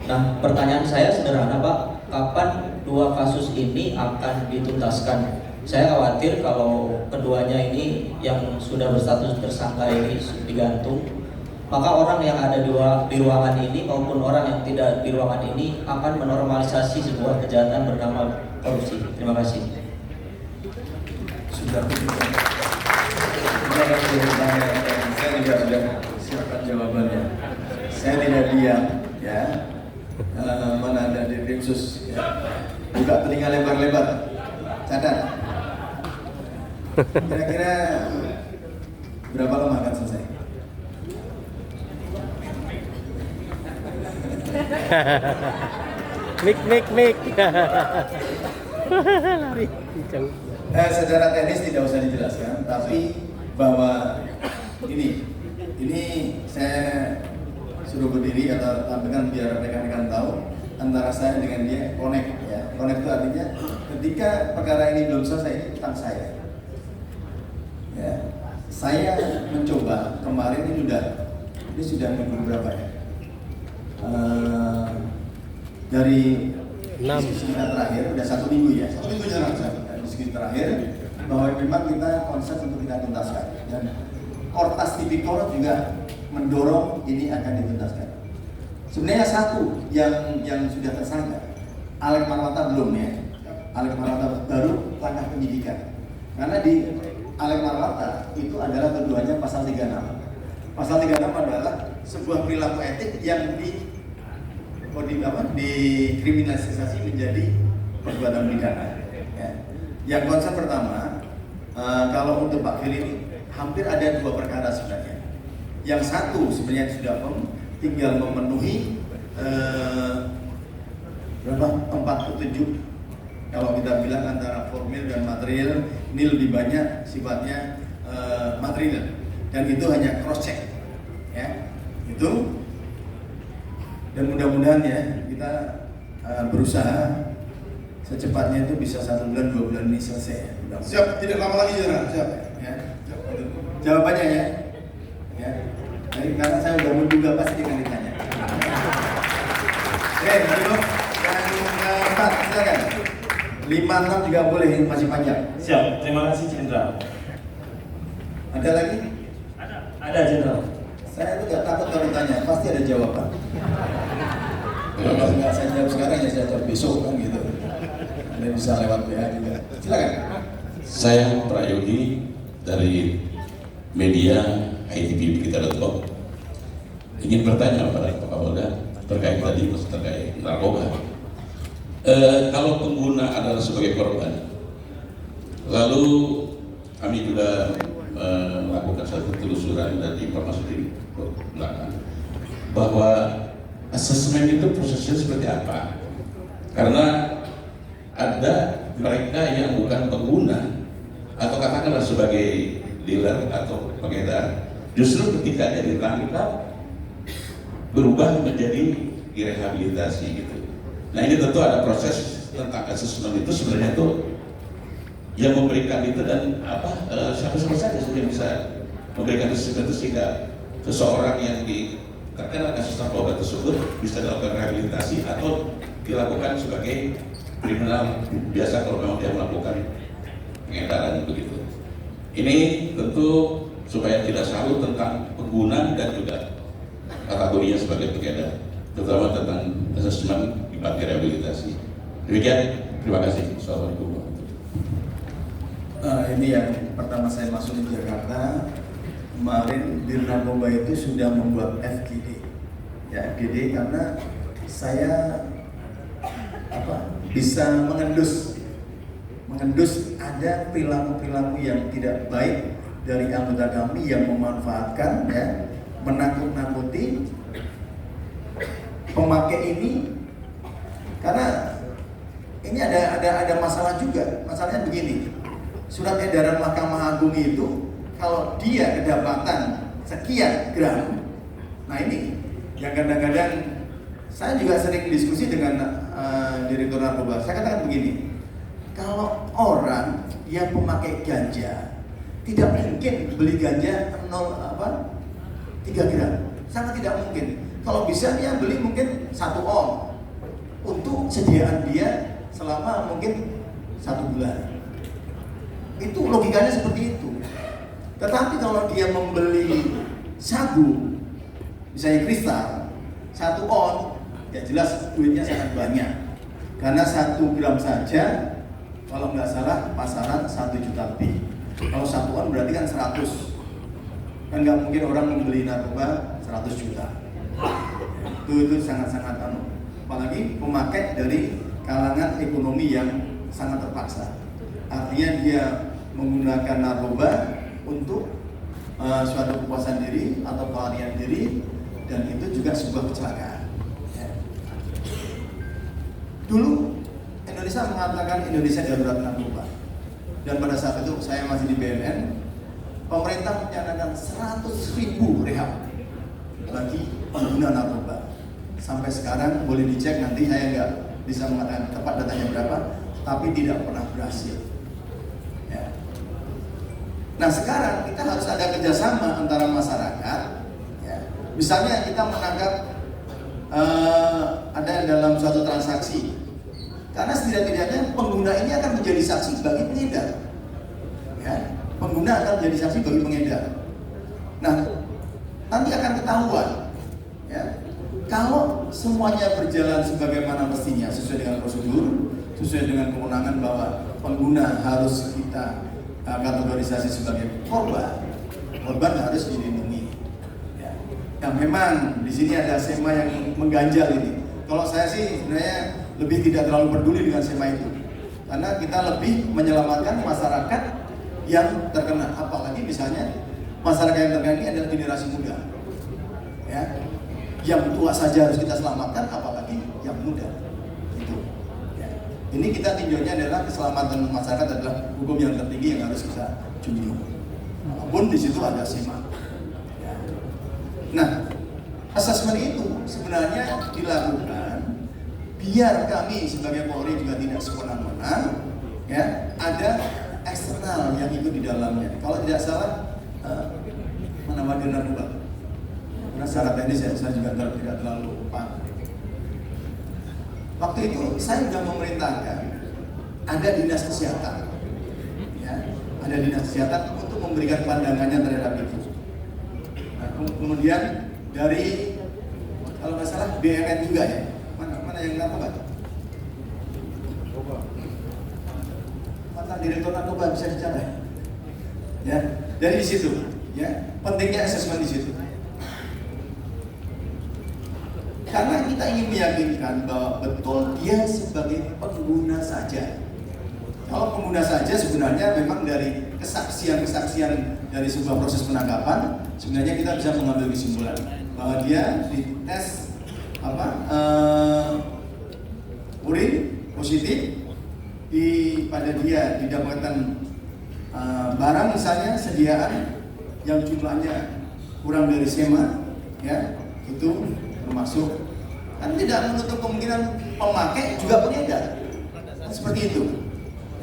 I: Nah, pertanyaan saya sederhana Pak, kapan 2 kasus ini akan dituntaskan? Saya khawatir kalau keduanya ini yang sudah berstatus tersangka ini digantung, maka orang yang ada di ruangan ini maupun orang yang tidak di ruangan ini akan menormalisasi sebuah kejahatan bernama korupsi. Terima kasih.
E: Saya juga sudah jawabannya. Saya tidak diam, ya. Mana ada di khusus, ya. Buka telinga lebar-lebar, catat. Kira-kira berapa lama akan selesai?
F: Mik. Lari.
E: Secara teknis tidak usah dijelaskan, tapi bahwa ini saya suruh berdiri atau tampilkan biar rekan-rekan tahu antara saya dengan dia connect, ya. Connect itu artinya ketika perkara ini belum selesai, ini tentang saya. Ya, saya mencoba kemarin ini sudah minggu berapa ya? Dari
F: 6
E: diskusi kita terakhir udah 1 minggu ya, 1 minggu jalan diskusi terakhir bahwa memang kita konsep untuk kita tuntaskan dan Kortas Tipikor juga mendorong ini akan dituntaskan. Sebenarnya satu yang sudah tersangka, Alek Marwata belum ya. Alek Marwata baru langkah penyidikan. Karena di Alek Marwata itu adalah tuduhannya pasal 36. Pasal 36 adalah sebuah perilaku etik yang dikriminalisasi menjadi perbuatan pidana. Ya. Yang konsep pertama, kalau untuk Pak Firly ini hampir ada 2 perkara sebenarnya. Yang satu sebenarnya sudah tinggal memenuhi 47 kalau kita bilang antara formil dan material, ini lebih banyak sifatnya material dan itu hanya cross check, ya itu. Dan mudah-mudahan ya kita berusaha secepatnya itu bisa 1 bulan 2 bulan ini selesai. Siap, tidak lama lagi Jenderal. Siap. Ya. Jawabannya ya. Ya. Jadi, karena saya udah menduga pasti akan ditanya. Oke, dulu yang keempat, silakan. 5-6 juga boleh, masih panjang.
B: Siap, terima kasih Jenderal.
E: Ada lagi?
B: Ada Jenderal.
E: Saya tuh gak takut kalau ditanya, pasti ada jawaban. Kalau nggak saya jawab sekarang ya saya jawab besok kan gitu. Anda bisa lewat WA juga. Silakan.
J: Saya Prayogi dari media ITV-Kita.com ingin bertanya kepada Pak Kapolda terkait tadi terkait narkoba. Kalau pengguna adalah sebagai korban, lalu kami juga melakukan satu telusuran dan informasi di belakang bahwa asesmen itu prosesnya seperti apa? Karena ada mereka yang bukan pengguna atau katakanlah sebagai dealer atau pengedar, justru ketika dia ditangkap berubah menjadi direhabilitasi gitu. Nah ini tentu ada proses tentang asesmen itu sebenarnya itu yang memberikan itu dan siapa-siapa saja yang bisa memberikan asesmen itu sehingga seseorang yang terkena kasus narkoba tersebut bisa dilakukan rehabilitasi atau dilakukan sebagai kriminal biasa kalau memang dia melakukan pengedaran begitu. Ini tentu supaya tidak selalu tentang pengguna dan juga kategorinya sebagai pengedar, terutama tentang asesmen dipakai rehabilitasi. Demikian, terima kasih. Assalamualaikum.
E: Ini yang pertama saya masuk di Jakarta kemarin di narkoba itu sudah membuat FGD, ya FGD karena saya bisa mengendus ada perilaku-perilaku yang tidak baik dari anggota kami yang memanfaatkan, ya, menakut-nakuti pemakai ini karena ini ada masalah juga. Masalahnya begini, surat edaran Mahkamah Agung itu kalau dia kedapatan sekian gram, nah ini yang kadang-kadang saya juga sering diskusi dengan Direktur Narkoba. Saya katakan begini, kalau orang yang pemakai ganja tidak mungkin beli ganja 3 gram, sangat tidak mungkin. Kalau bisa dia beli mungkin 1 on untuk sediaan dia selama mungkin 1 bulan. Itu logikanya seperti itu. Tetapi kalau dia membeli sabu, misalnya kristal, 1 on, ya jelas duitnya sangat banyak. Karena 1 gram saja, kalau nggak salah pasaran 1 juta lebih. Kalau 1 on berarti kan 100. Kan nggak mungkin orang membeli narkoba 100 juta. Itu sangat-sangat apalagi pemakai dari kalangan ekonomi yang sangat terpaksa. Artinya dia menggunakan narkoba untuk suatu kepuasan diri atau pelarian diri, dan itu juga sebuah kecelakaan. Ya. Dulu Indonesia mengatakan Indonesia darurat narkoba, dan pada saat itu saya masih di BNN, pemerintah mencanangkan 100.000 rehab bagi pengguna narkoba. Sampai sekarang boleh dicek, nanti saya nggak bisa mengatakan tepat datanya berapa, tapi tidak pernah berhasil. Ya. Nah sekarang kita harus ada kerjasama antara masyarakat. Ya. Misalnya kita menangkap ada dalam suatu transaksi, karena setidak-tidaknya pengguna ini akan menjadi saksi bagi pengedar. Ya. Pengguna akan menjadi saksi bagi pengedar. Nah nanti akan ketahuan. Ya. Kalau semuanya berjalan sebagaimana mestinya, sesuai dengan prosedur, sesuai dengan kewenangan bahwa pengguna harus kita kategorisasi sebagai korban harus dilindungi. Ya. Nah, memang di sini ada SEMA yang mengganjal ini. Kalau saya sih sebenarnya lebih tidak terlalu peduli dengan SEMA itu, karena kita lebih menyelamatkan masyarakat yang terkena. Apalagi misalnya masyarakat yang terkena ini adalah generasi muda. Ya. Yang tua saja harus kita selamatkan, apalagi yang muda. Itu. Ya. Ini kita tinjaunya adalah keselamatan masyarakat adalah hukum yang tertinggi yang harus kita junjung. Walaupun di situ ada SEMA. Ya. Nah, asesmen itu sebenarnya dilakukan biar kami sebagai Polri juga tidak sewenang-wenang. Ya, ada eksternal yang ikut di dalamnya. Kalau tidak salah, mana Wadir Narkoba. Karena secara teknis saya juga tidak terlalu paham. Waktu itu saya sudah memerintahkan ada dinas kesehatan, ya, ada dinas kesehatan untuk memberikan pandangannya terhadap itu. Nah, kemudian dari kalau nggak salah BNN juga ya, mana yang narkoba? Mantan direktur narkoba bisa bicara, ya. Dari situ, ya, pentingnya asesmen di situ. Karena kita ingin meyakinkan bahwa betul dia sebagai pengguna saja. Kalau pengguna saja sebenarnya memang dari kesaksian-kesaksian dari sebuah proses penangkapan, sebenarnya kita bisa mengambil kesimpulan bahwa dia dites urin positif, pada dia didapatkan barang misalnya sediaan yang jumlahnya kurang dari SEMA, ya itu termasuk, kan tidak menutup kemungkinan pemakai juga pengedar, kan seperti itu,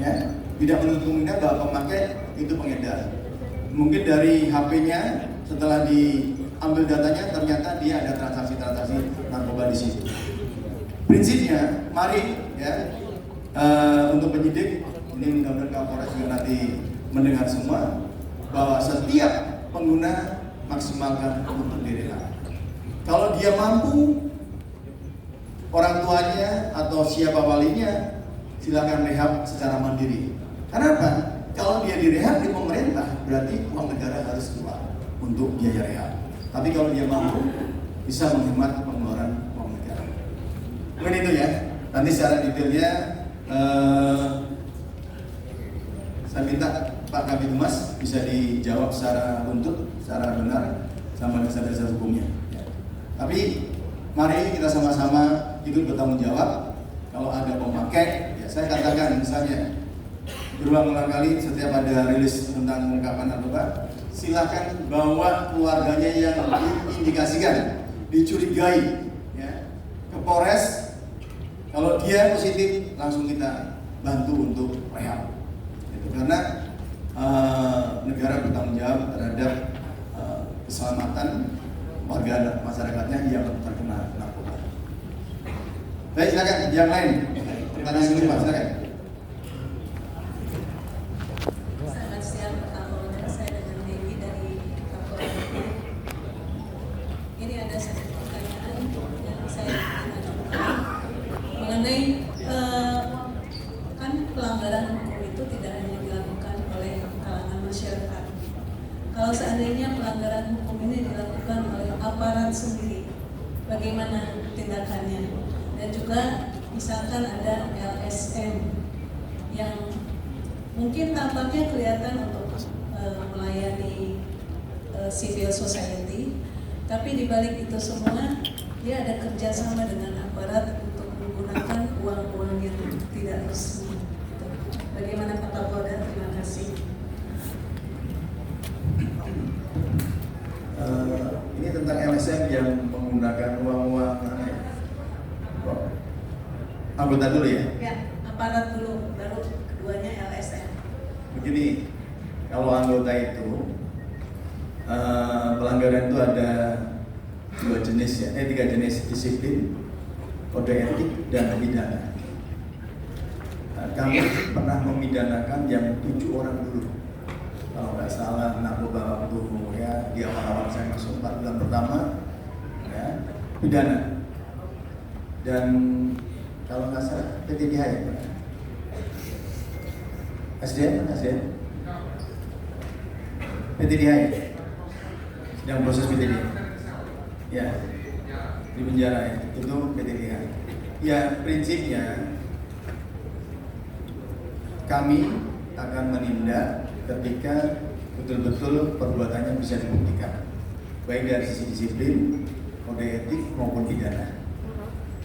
E: ya tidak menutup kemungkinan bahwa pemakai itu pengedar. Mungkin dari HP-nya setelah diambil datanya ternyata dia ada transaksi narkoba di situ. Prinsipnya, mari ya untuk penyidik ini mudah-mudahan Kapolres juga nanti mendengar semua bahwa setiap pengguna maksimalkan untuk direhab. Kalau dia mampu, orang tuanya atau siapa walinya silakan rehab secara mandiri. Kenapa? Kalau dia direhab di pemerintah, berarti uang negara harus keluar untuk biaya rehab. Tapi kalau dia mampu, bisa menghemat pengeluaran uang negara. Mungkin itu ya. Nanti secara detailnya saya minta Pak Kabid Humas bisa dijawab secara runtut, secara benar, sama dasar-dasar hukumnya. Tapi mari kita sama-sama ikut bertanggung jawab. Kalau ada pemakai, ya saya katakan misalnya berulang-ulang kali setiap ada rilis tentang pengungkapan narkoba, silakan bawa keluarganya yang diindikasikan, dicurigai, ya, ke Polres. Kalau dia positif, langsung kita bantu untuk rehab. Itu karena negara bertanggung jawab terhadap keselamatan warga masyarakatnya yang terkena narkoba. Baik, silakan yang lain. Pertanyaan ini Pak, silakan.
K: Selamat siang, Pak Kapolda. Saya dengan Dewi dari Kapolda. Ini ada satu pertanyaan yang saya ingin ajukan mengenai kan pelanggaran hukum itu tidak hanya dilakukan oleh kalangan masyarakat. Kalau seandainya seandainya pelanggaran hukum ini dilakukan oleh aparat sendiri, bagaimana tindakannya? Dan juga misalkan ada LSM yang mungkin tampaknya kelihatan untuk melayani civil society, tapi di balik itu semua dia ada kerjasama dengan aparat untuk menggunakan uang-uang yang tidak resmi. Bagaimana Pak Kapolda? Terima kasih.
E: Ini tentang LSM yang menggunakan uang-uang anggota dulu ya?
K: Ya, aparat dulu, baru keduanya LSM.
E: Begini, kalau anggota itu pelanggaran itu ada dua jenis ya, tiga jenis: disiplin, kode etik, dan pidana. Kami pernah memidanakan yang 7 orang dulu, kalau nggak salah narkoba waktu ya di awal-awal saya masuk 4 bulan pertama ya, pidana. Dan kalau nggak salah PTDH ya, SDM PTDH ya, sedang proses PTDH ya, di penjara ya, itu PTDH ya. Prinsipnya kami akan menindak ketika betul-betul perbuatannya bisa dibuktikan, baik dari sisi disiplin, kode etik maupun pidana.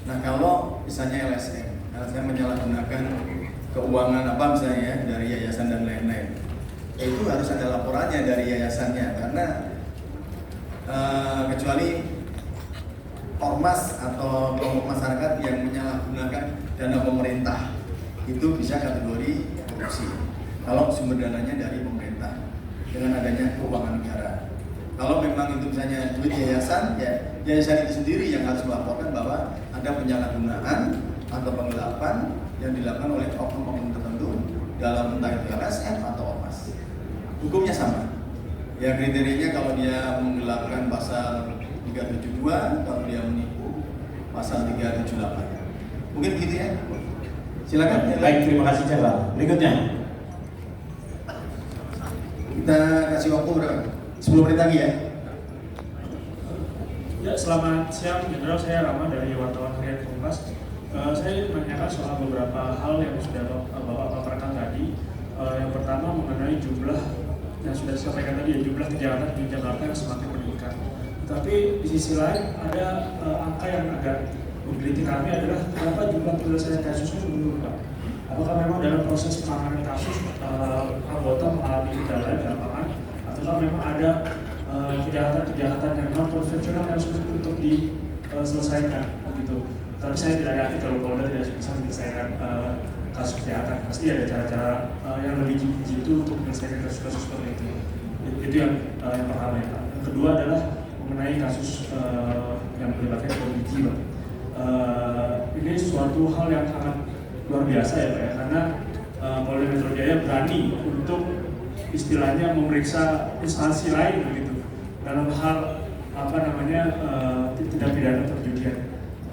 E: Nah, kalau misalnya LSM menyalahgunakan keuangan apa misalnya ya, dari yayasan dan lain-lain, itu harus ada laporannya dari yayasannya, karena kecuali ormas atau kelompok masyarakat yang menyalahgunakan dana pemerintah, itu bisa kategori korupsi kalau sumber dananya dari pemerintah dengan adanya keuangan negara. Kalau memang itu misalnya duit yayasan, ya yayasan itu sendiri yang harus melaporkan bahwa ada penyalahgunaan atau penggelapan yang dilakukan oleh oknum-oknum tertentu dalam entah itu LSM atau ormas. Hukumnya sama. Ya kriterianya kalau dia menggelapkan pasal 372, kalau dia menipu pasal 378. Mungkin begitu ya. Silakan.
B: Baik, terima kasih Jenderal. Berikutnya.
E: Kita kasih waktu berapa? 10 menit lagi ya.
L: Ya, selamat siang Jenderal, saya Rama dari wartawan Harian Kompas. Saya menanyakan soal beberapa hal yang sudah Bapak paparkan tadi. Yang pertama mengenai jumlah yang sudah disampaikan tadi, ya, jumlah kejahatan di Jakarta yang semakin meningkat. Tapi di sisi lain ada angka yang agak menggelitik kami adalah kenapa jumlah penyelesaian kasusnya menurun, Pak? Apakah memang dalam proses penanganan kasus anggota mengalami kendala di lapangan, atau memang ada kejahatan-kejahatan yang non konvensional yang sulit untuk diselesaikan begitu? Tapi saya tidak yakin kalau Polda tidak bisa menyelesaikan kasus kejahatan. Pasti ada cara-cara yang lebih jitu untuk menyelesaikan kasus-kasus seperti itu. Itu yang pertama ya, Pak. Yang kedua adalah mengenai kasus yang melibatkan korupsi, Pak. Ini suatu hal yang sangat luar biasa ya Pak ya, karena Polda Metro Jaya berani untuk istilahnya memeriksa instansi lain begitu dalam hal tindak pidana perjudian.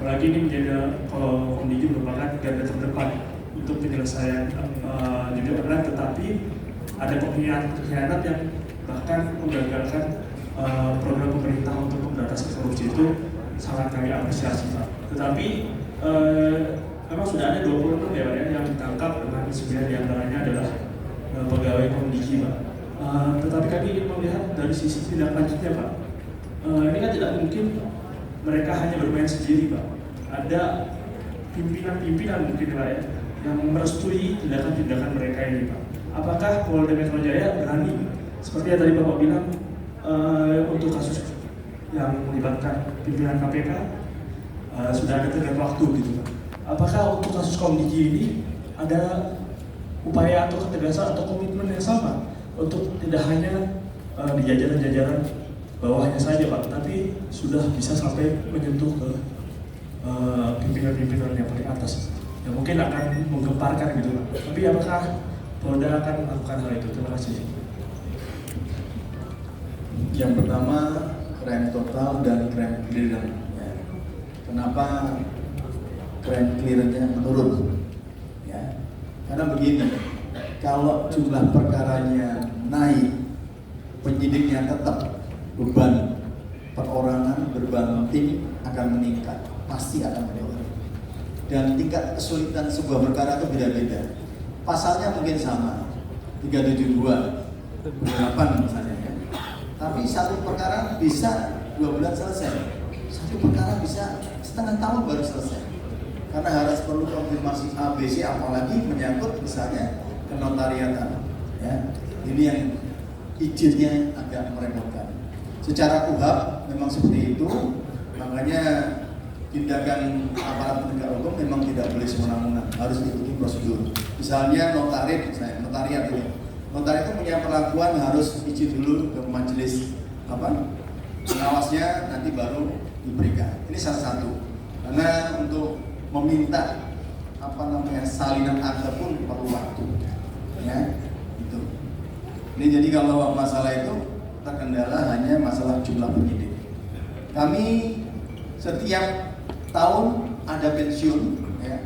L: Apalagi ini menjadi Komdiju merupakan garda terdepan untuk penyelesaian judi online, tetapi ada pengkhianat yang bahkan menggagalkan program pemerintah untuk pemberantasan korupsi itu sangat kami apresiasi Pak. Tetapi memang sudah ada 26 ya Pak ya, yang ditangkap dengan 9 diantaranya adalah pegawai Komdiju Pak. Tetapi kami ingin melihat dari sisi tindak lanjutnya Pak. Ini kan tidak mungkin mereka hanya bermain sendiri Pak. Ada pimpinan-pimpinan mungkin Pak ya, yang merestui tindakan-tindakan mereka ini Pak. Apakah Polda Metro Jaya berani seperti yang tadi Bapak bilang untuk kasus yang melibatkan pimpinan KPK sudah ada tenggat waktu gitu Pak. Apakah untuk kasus Komdiju ini ada upaya atau ketegasan atau komitmen yang sama untuk tidak hanya di jajaran-jajaran bawahnya saja Pak, tapi sudah bisa sampai menyentuh ke pimpinan-pimpinan yang paling atas yang mungkin akan menggemparkan gitu Pak. Tapi apakah Polda akan melakukan hal itu? Terima kasih.
E: Yang pertama, crime total dan crime clearance. Ya. Kenapa crime clearance-nya menurun? Ya. Karena begini, kalau jumlah perkaranya naik, penyidiknya tetap, beban perorangan, beban tim akan meningkat, pasti akan meningkat. Dan tingkat kesulitan sebuah perkara itu beda-beda. Pasalnya mungkin sama, 372, 8 misalnya ya. Tapi satu perkara bisa 2 bulan selesai, satu perkara bisa setengah tahun baru selesai. Karena harus perlu konfirmasi ABC, apalagi menyangkut misalnya kenotariatan. Ya, ini yang izinnya agak merepotkan. Secara KUHP memang seperti itu, makanya tindakan aparat penegak hukum memang tidak boleh semena-mena, harus diikuti prosedur. Misalnya notaris, misalnya notariat ini, notaris itu punya perlakuan harus izin dulu ke majelis pengawasnya, nanti baru diberikan. Ini salah satu. Karena untuk meminta salinan akta pun perlu waktu. Ya, itu. Ini jadi kalau masalah itu terkendala hanya masalah jumlah penyidik. Kami setiap tahun ada pensiun, ya,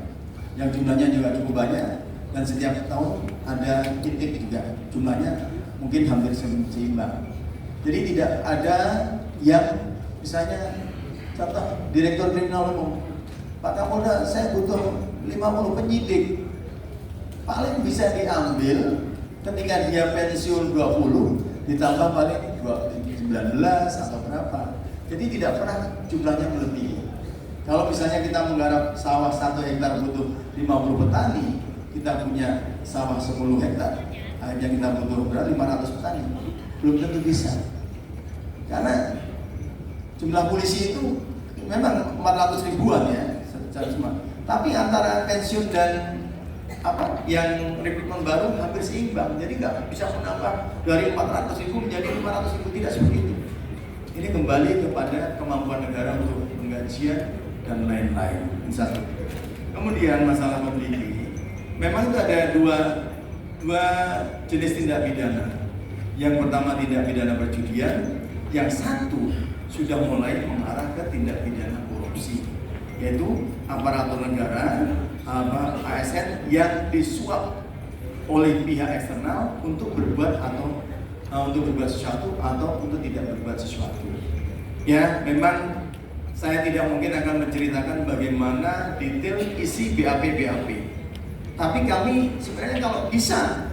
E: yang jumlahnya juga cukup banyak, dan setiap tahun ada titik juga, jumlahnya mungkin hampir seimbang. Jadi tidak ada yang misalnya contoh direktur kriminal umum, Pak Kapolda, saya butuh 50 penyidik, paling bisa diambil ketika dia pensiun 20 ditambah paling 19 atau berapa. Jadi tidak pernah jumlahnya melebihi. Kalau misalnya kita menggarap sawah 1 hektar butuh 50 petani, kita punya sawah 10 hektar, akhirnya kita butuh berapa? 500 petani. Belum tentu bisa. Karena jumlah polisi itu memang 400 ribuan ya, secara semua. Tapi antara pensiun dan yang rekrutmen baru hampir seimbang. Jadi nggak bisa menambah dari 400 ribu menjadi 500 ribu, tidak seperti itu. Ini kembali kepada kemampuan negara untuk penggajian dan lain-lain. Satu. Kemudian masalah memiliki, memang itu ada dua jenis tindak pidana. Yang pertama tindak pidana perjudian, yang satu sudah mulai mengarah ke tindak pidana korupsi, yaitu aparatur negara, ASN yang disuap oleh pihak eksternal untuk berbuat sesuatu atau untuk tidak berbuat sesuatu. Ya, memang saya tidak mungkin akan menceritakan bagaimana detail isi BAP. Tapi kami sebenarnya kalau bisa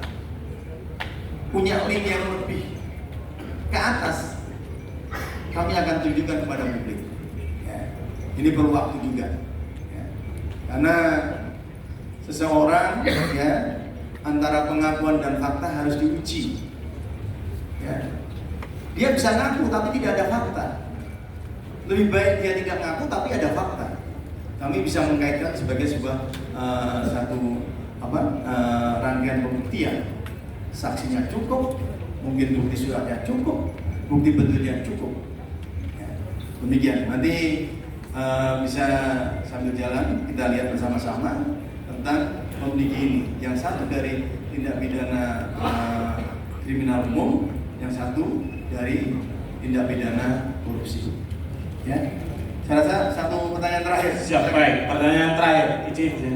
E: punya link yang lebih ke atas, kami akan tunjukkan kepada publik. Ya, ini perlu waktu juga. Ya, karena seseorang ya antara pengakuan dan fakta harus diuji. Ya. Dia bisa ngaku tapi tidak ada fakta. Lebih baik dia tidak ngaku tapi ada fakta. Kami bisa mengkaitkan sebagai sebuah rangkaian pembuktian. Saksinya cukup, mungkin bukti suratnya cukup, bukti bentuknya cukup. Ya. Demikian. Nanti bisa sambil jalan kita lihat bersama-sama tentang memiliki ini. Yang satu dari tindak pidana kriminal umum, yang satu dari tindak pidana korupsi. Ya, saya rasa satu pertanyaan terakhir.
B: Siap, baik. Pertanyaan terakhir, izin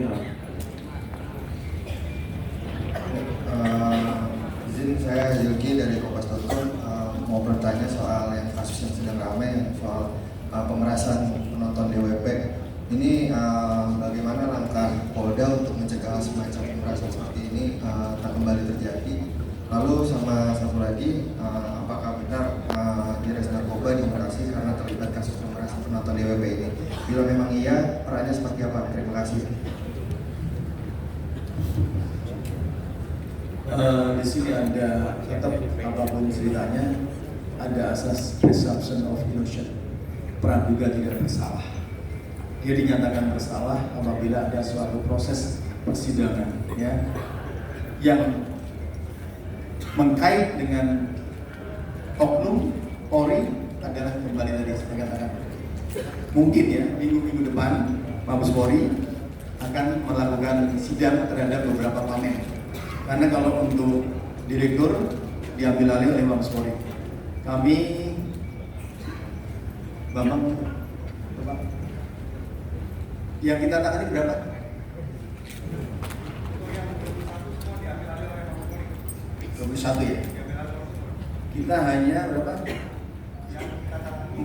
M: saya Yogi dari Kompas.com mau bertanya soal yang kasus yang sedang ramai, soal pemerasan penonton DWP. Ini bagaimana langkah Polda untuk mencegah semacam pemerasan seperti ini tak kembali terjadi? Lalu sama satu lagi, apakah benar Dinas Narkoba dioperasi karena terlibat kasus pemerasan penonton DWP ini? Bila memang iya, perannya seperti apa? Terima kasih.
E: Di sini ada tetap apapun ceritanya ada asas presumption of innocence, praduga tidak bersalah. Dia dinyatakan bersalah apabila ada suatu proses persidangan ya yang mengkait dengan oknum Polri adalah kembali tadi saya katakan mungkin ya minggu depan Mabes Polri akan melakukan sidang terhadap beberapa pamen, karena kalau untuk direktur diambil alih oleh Mabes Polri. Kami Bambang yang kita tangani berapa? Satu ya. kita hanya berapa? 14.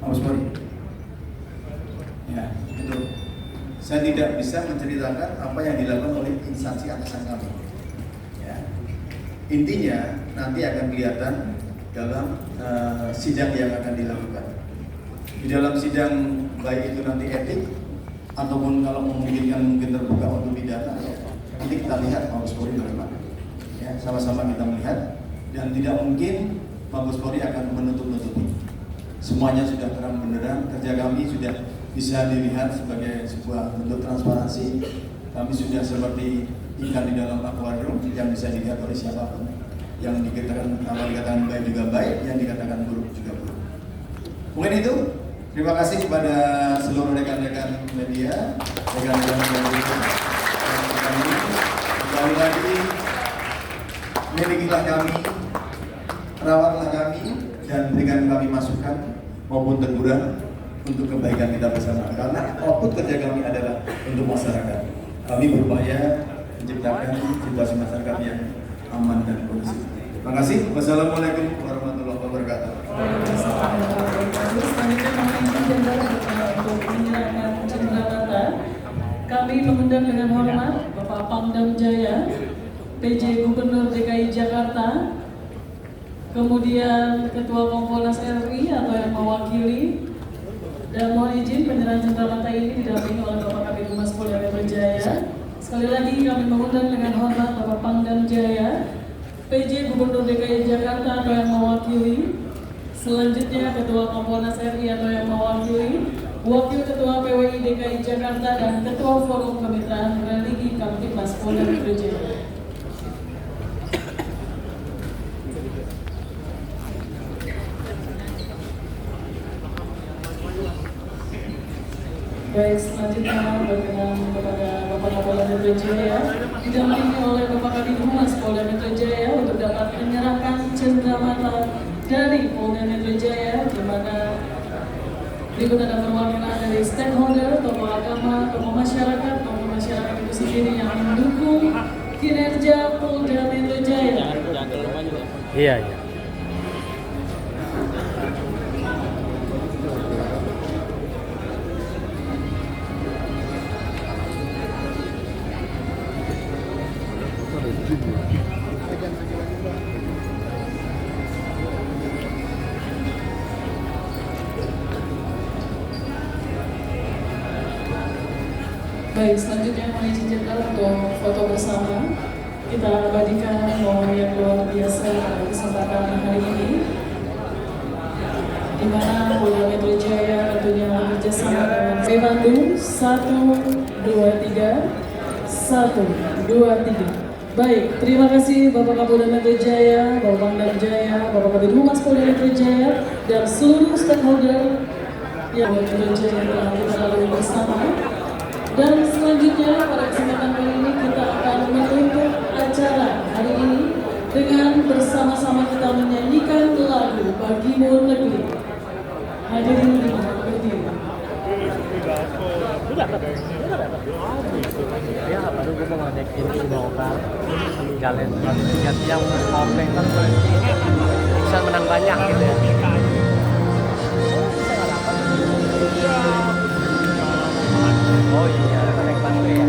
E: Mabes Polri. Ya, itu. Saya tidak bisa menceritakan apa yang dilakukan oleh instansi atasan kami. Ya. Intinya nanti akan kelihatan dalam sidang yang akan dilakukan. Di dalam sidang baik itu nanti etik ataupun kalau memungkinkan mungkin terbuka untuk pidana, nanti kita lihat Mabes Polri bagaimana. Ya, sama-sama kita melihat dan tidak mungkin Mabes Polri akan menutup-nutupi. Semuanya sudah terang benderang, kerja kami sudah bisa dilihat sebagai sebuah bentuk transparansi. Kami sudah seperti ikan di dalam akuarium yang bisa dilihat oleh siapapun. Yang dikatakan baik juga baik, yang dikatakan buruk juga buruk. Mungkin itu. Terima kasih kepada seluruh rekan-rekan media, rekan-rekan media kami. Sekali lagi, milikilah kami, rawatlah kami, dan berikan kami masukan maupun teguran untuk kebaikan kita bersama. Karena output kerja kami adalah untuk masyarakat. Kami berupaya menciptakan situasi masyarakat yang aman dan kondusif. Terima kasih. Wassalamualaikum warahmatullahi wabarakatuh.
A: Kami mengundang dengan hormat Bapak Pangdam Jaya, PJ Gubernur DKI Jakarta, kemudian Ketua Kompolnas RI atau yang mewakili, dan mohon izin penyerahan cenderamata ini didampingi oleh Bapak Kabid Humas Polda Metro Jaya. Sekali lagi kami mengundang dengan hormat Bapak Pangdam Jaya, PJ Gubernur DKI Jakarta atau yang mewakili, selanjutnya Ketua Kompolnas RI atau yang mewakili, Wakil Ketua PWI DKI Jakarta dan Ketua Forum Kemitraan Religi Kamtibmas Polda Metro Jaya. Baik, selanjutnya berkenan kepada Bapak Kapolda Metro Jaya didampingi oleh Bapak Kabid Humas Polda Metro Jaya untuk dapat menyerahkan cenderamata dari Polda Metro Jaya, di mana berikut ada perwakilan dari stakeholder, tokoh agama, tokoh masyarakat itu sendiri yang mendukung kinerja Polda Metro Jaya.
F: Iya.
A: Baik, selanjutnya mohon izin untuk foto bersama. Kita abadikan momen yang luar biasa pada kesempatan hari ini, di mana Polda Metro Jaya tentunya bekerjasama dengan Bandung 1, 2, 3, 1, 2, 3. Baik, terima kasih Bapak Kapolda Metro Jaya, Bapak Pangdam Jaya, Bapak Kabid Humas Polda Metro Jaya, dan seluruh stakeholder yang Metro Jaya telah kita lalui bersama. Dan selanjutnya pada kesempatan kali ini kita akan menutup acara hari ini dengan bersama-sama kita menyanyikan lagu Bagimu Negeri. Hadirin dimohon berdiri.
F: Ya, baru gue mau ngajakin si Bapak kalian lihat yang komplek kan bisa menang banyak gitu ya. Oh iya, naik busway ya,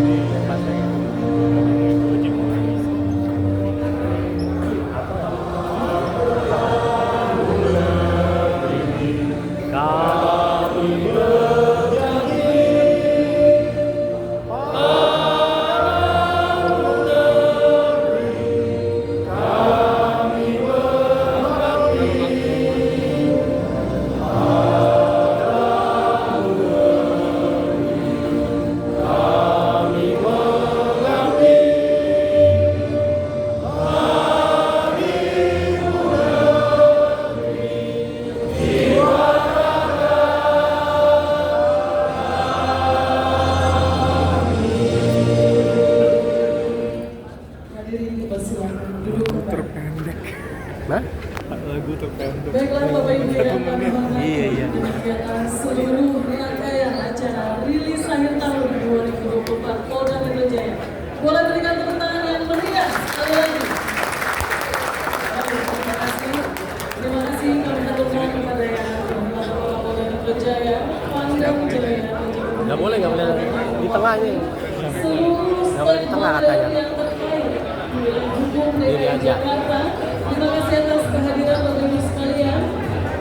A: lagu terpendek. Baiklah Bapak Ibu yang kami hormati, demikianlah seluruh rangkaian acara rilis akhir tahun 2024 Polda Metro Jaya. Boleh berikan tepuk tangan yang meriah
F: Nggak boleh di tengah ini. Nggak boleh di tengah katanya. Diri aja.
A: Terima kasih atas kehadiran Bapak Ibu sekalian.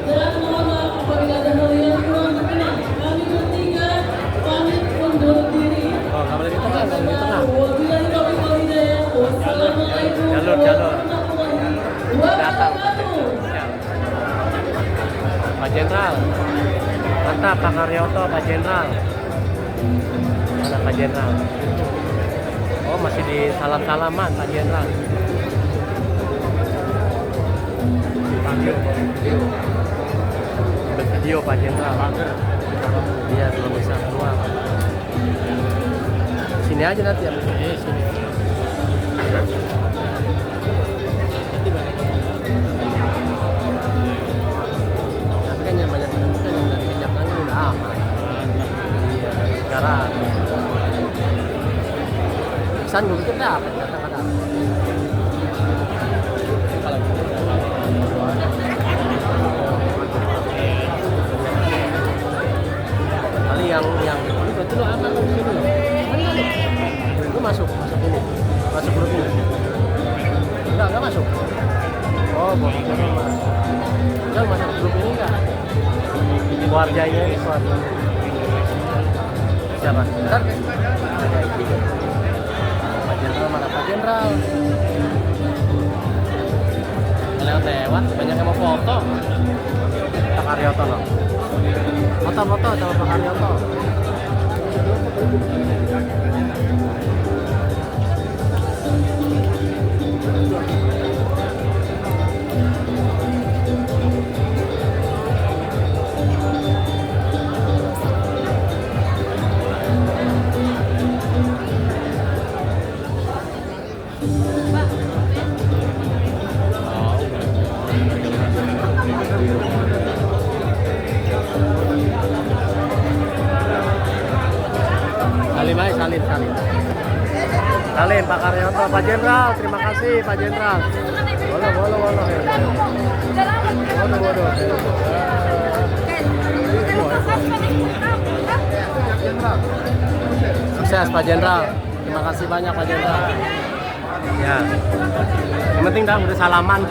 A: Dan mohon maaf apabila ada hal yang kurang berkenan. Kami bertiga pamit undur diri.
F: Oh, nggak boleh di tengah, nggak boleh di tengah.
A: Wabillahi taufiq wal hidayah. Wassalamualaikum
F: Jalur.
A: warahmatullahi wabarakatuh.
F: Pak Jenderal. Mantap Pak Karyoto, Pak Jenderal. Mana Pak Jenderal? Oh, masih di salam-salaman Pak Jenderal. Video Pak Jenderal. Iya, belum bisa keluar. Sini aja nanti ya. Sini. Tapi kan yang banyak yang dari minyak angin udah aman. Iya, sekarang. Iksan gue pikir dapat kata-kata. Kali yang itu lo aman di sini loh. Itu masuk ini, masuk grup ini. Enggak masuk. Oh, boleh mas. Jangan masuk grup ini enggak? Keluarganya ini keluarga. Siapa? Bentar. Pak Jenderal mana? Pak Jenderal. Lewat banyak yang mau foto. Pak Karyoto loh. Foto-foto sama Pak Karyoto. Salim Pak Karyoto, Pak Jenderal, terima kasih Pak Jenderal. Waduh. Sukses Pak Jenderal, terima kasih banyak Pak Jenderal. Ya, yang penting dah udah salaman.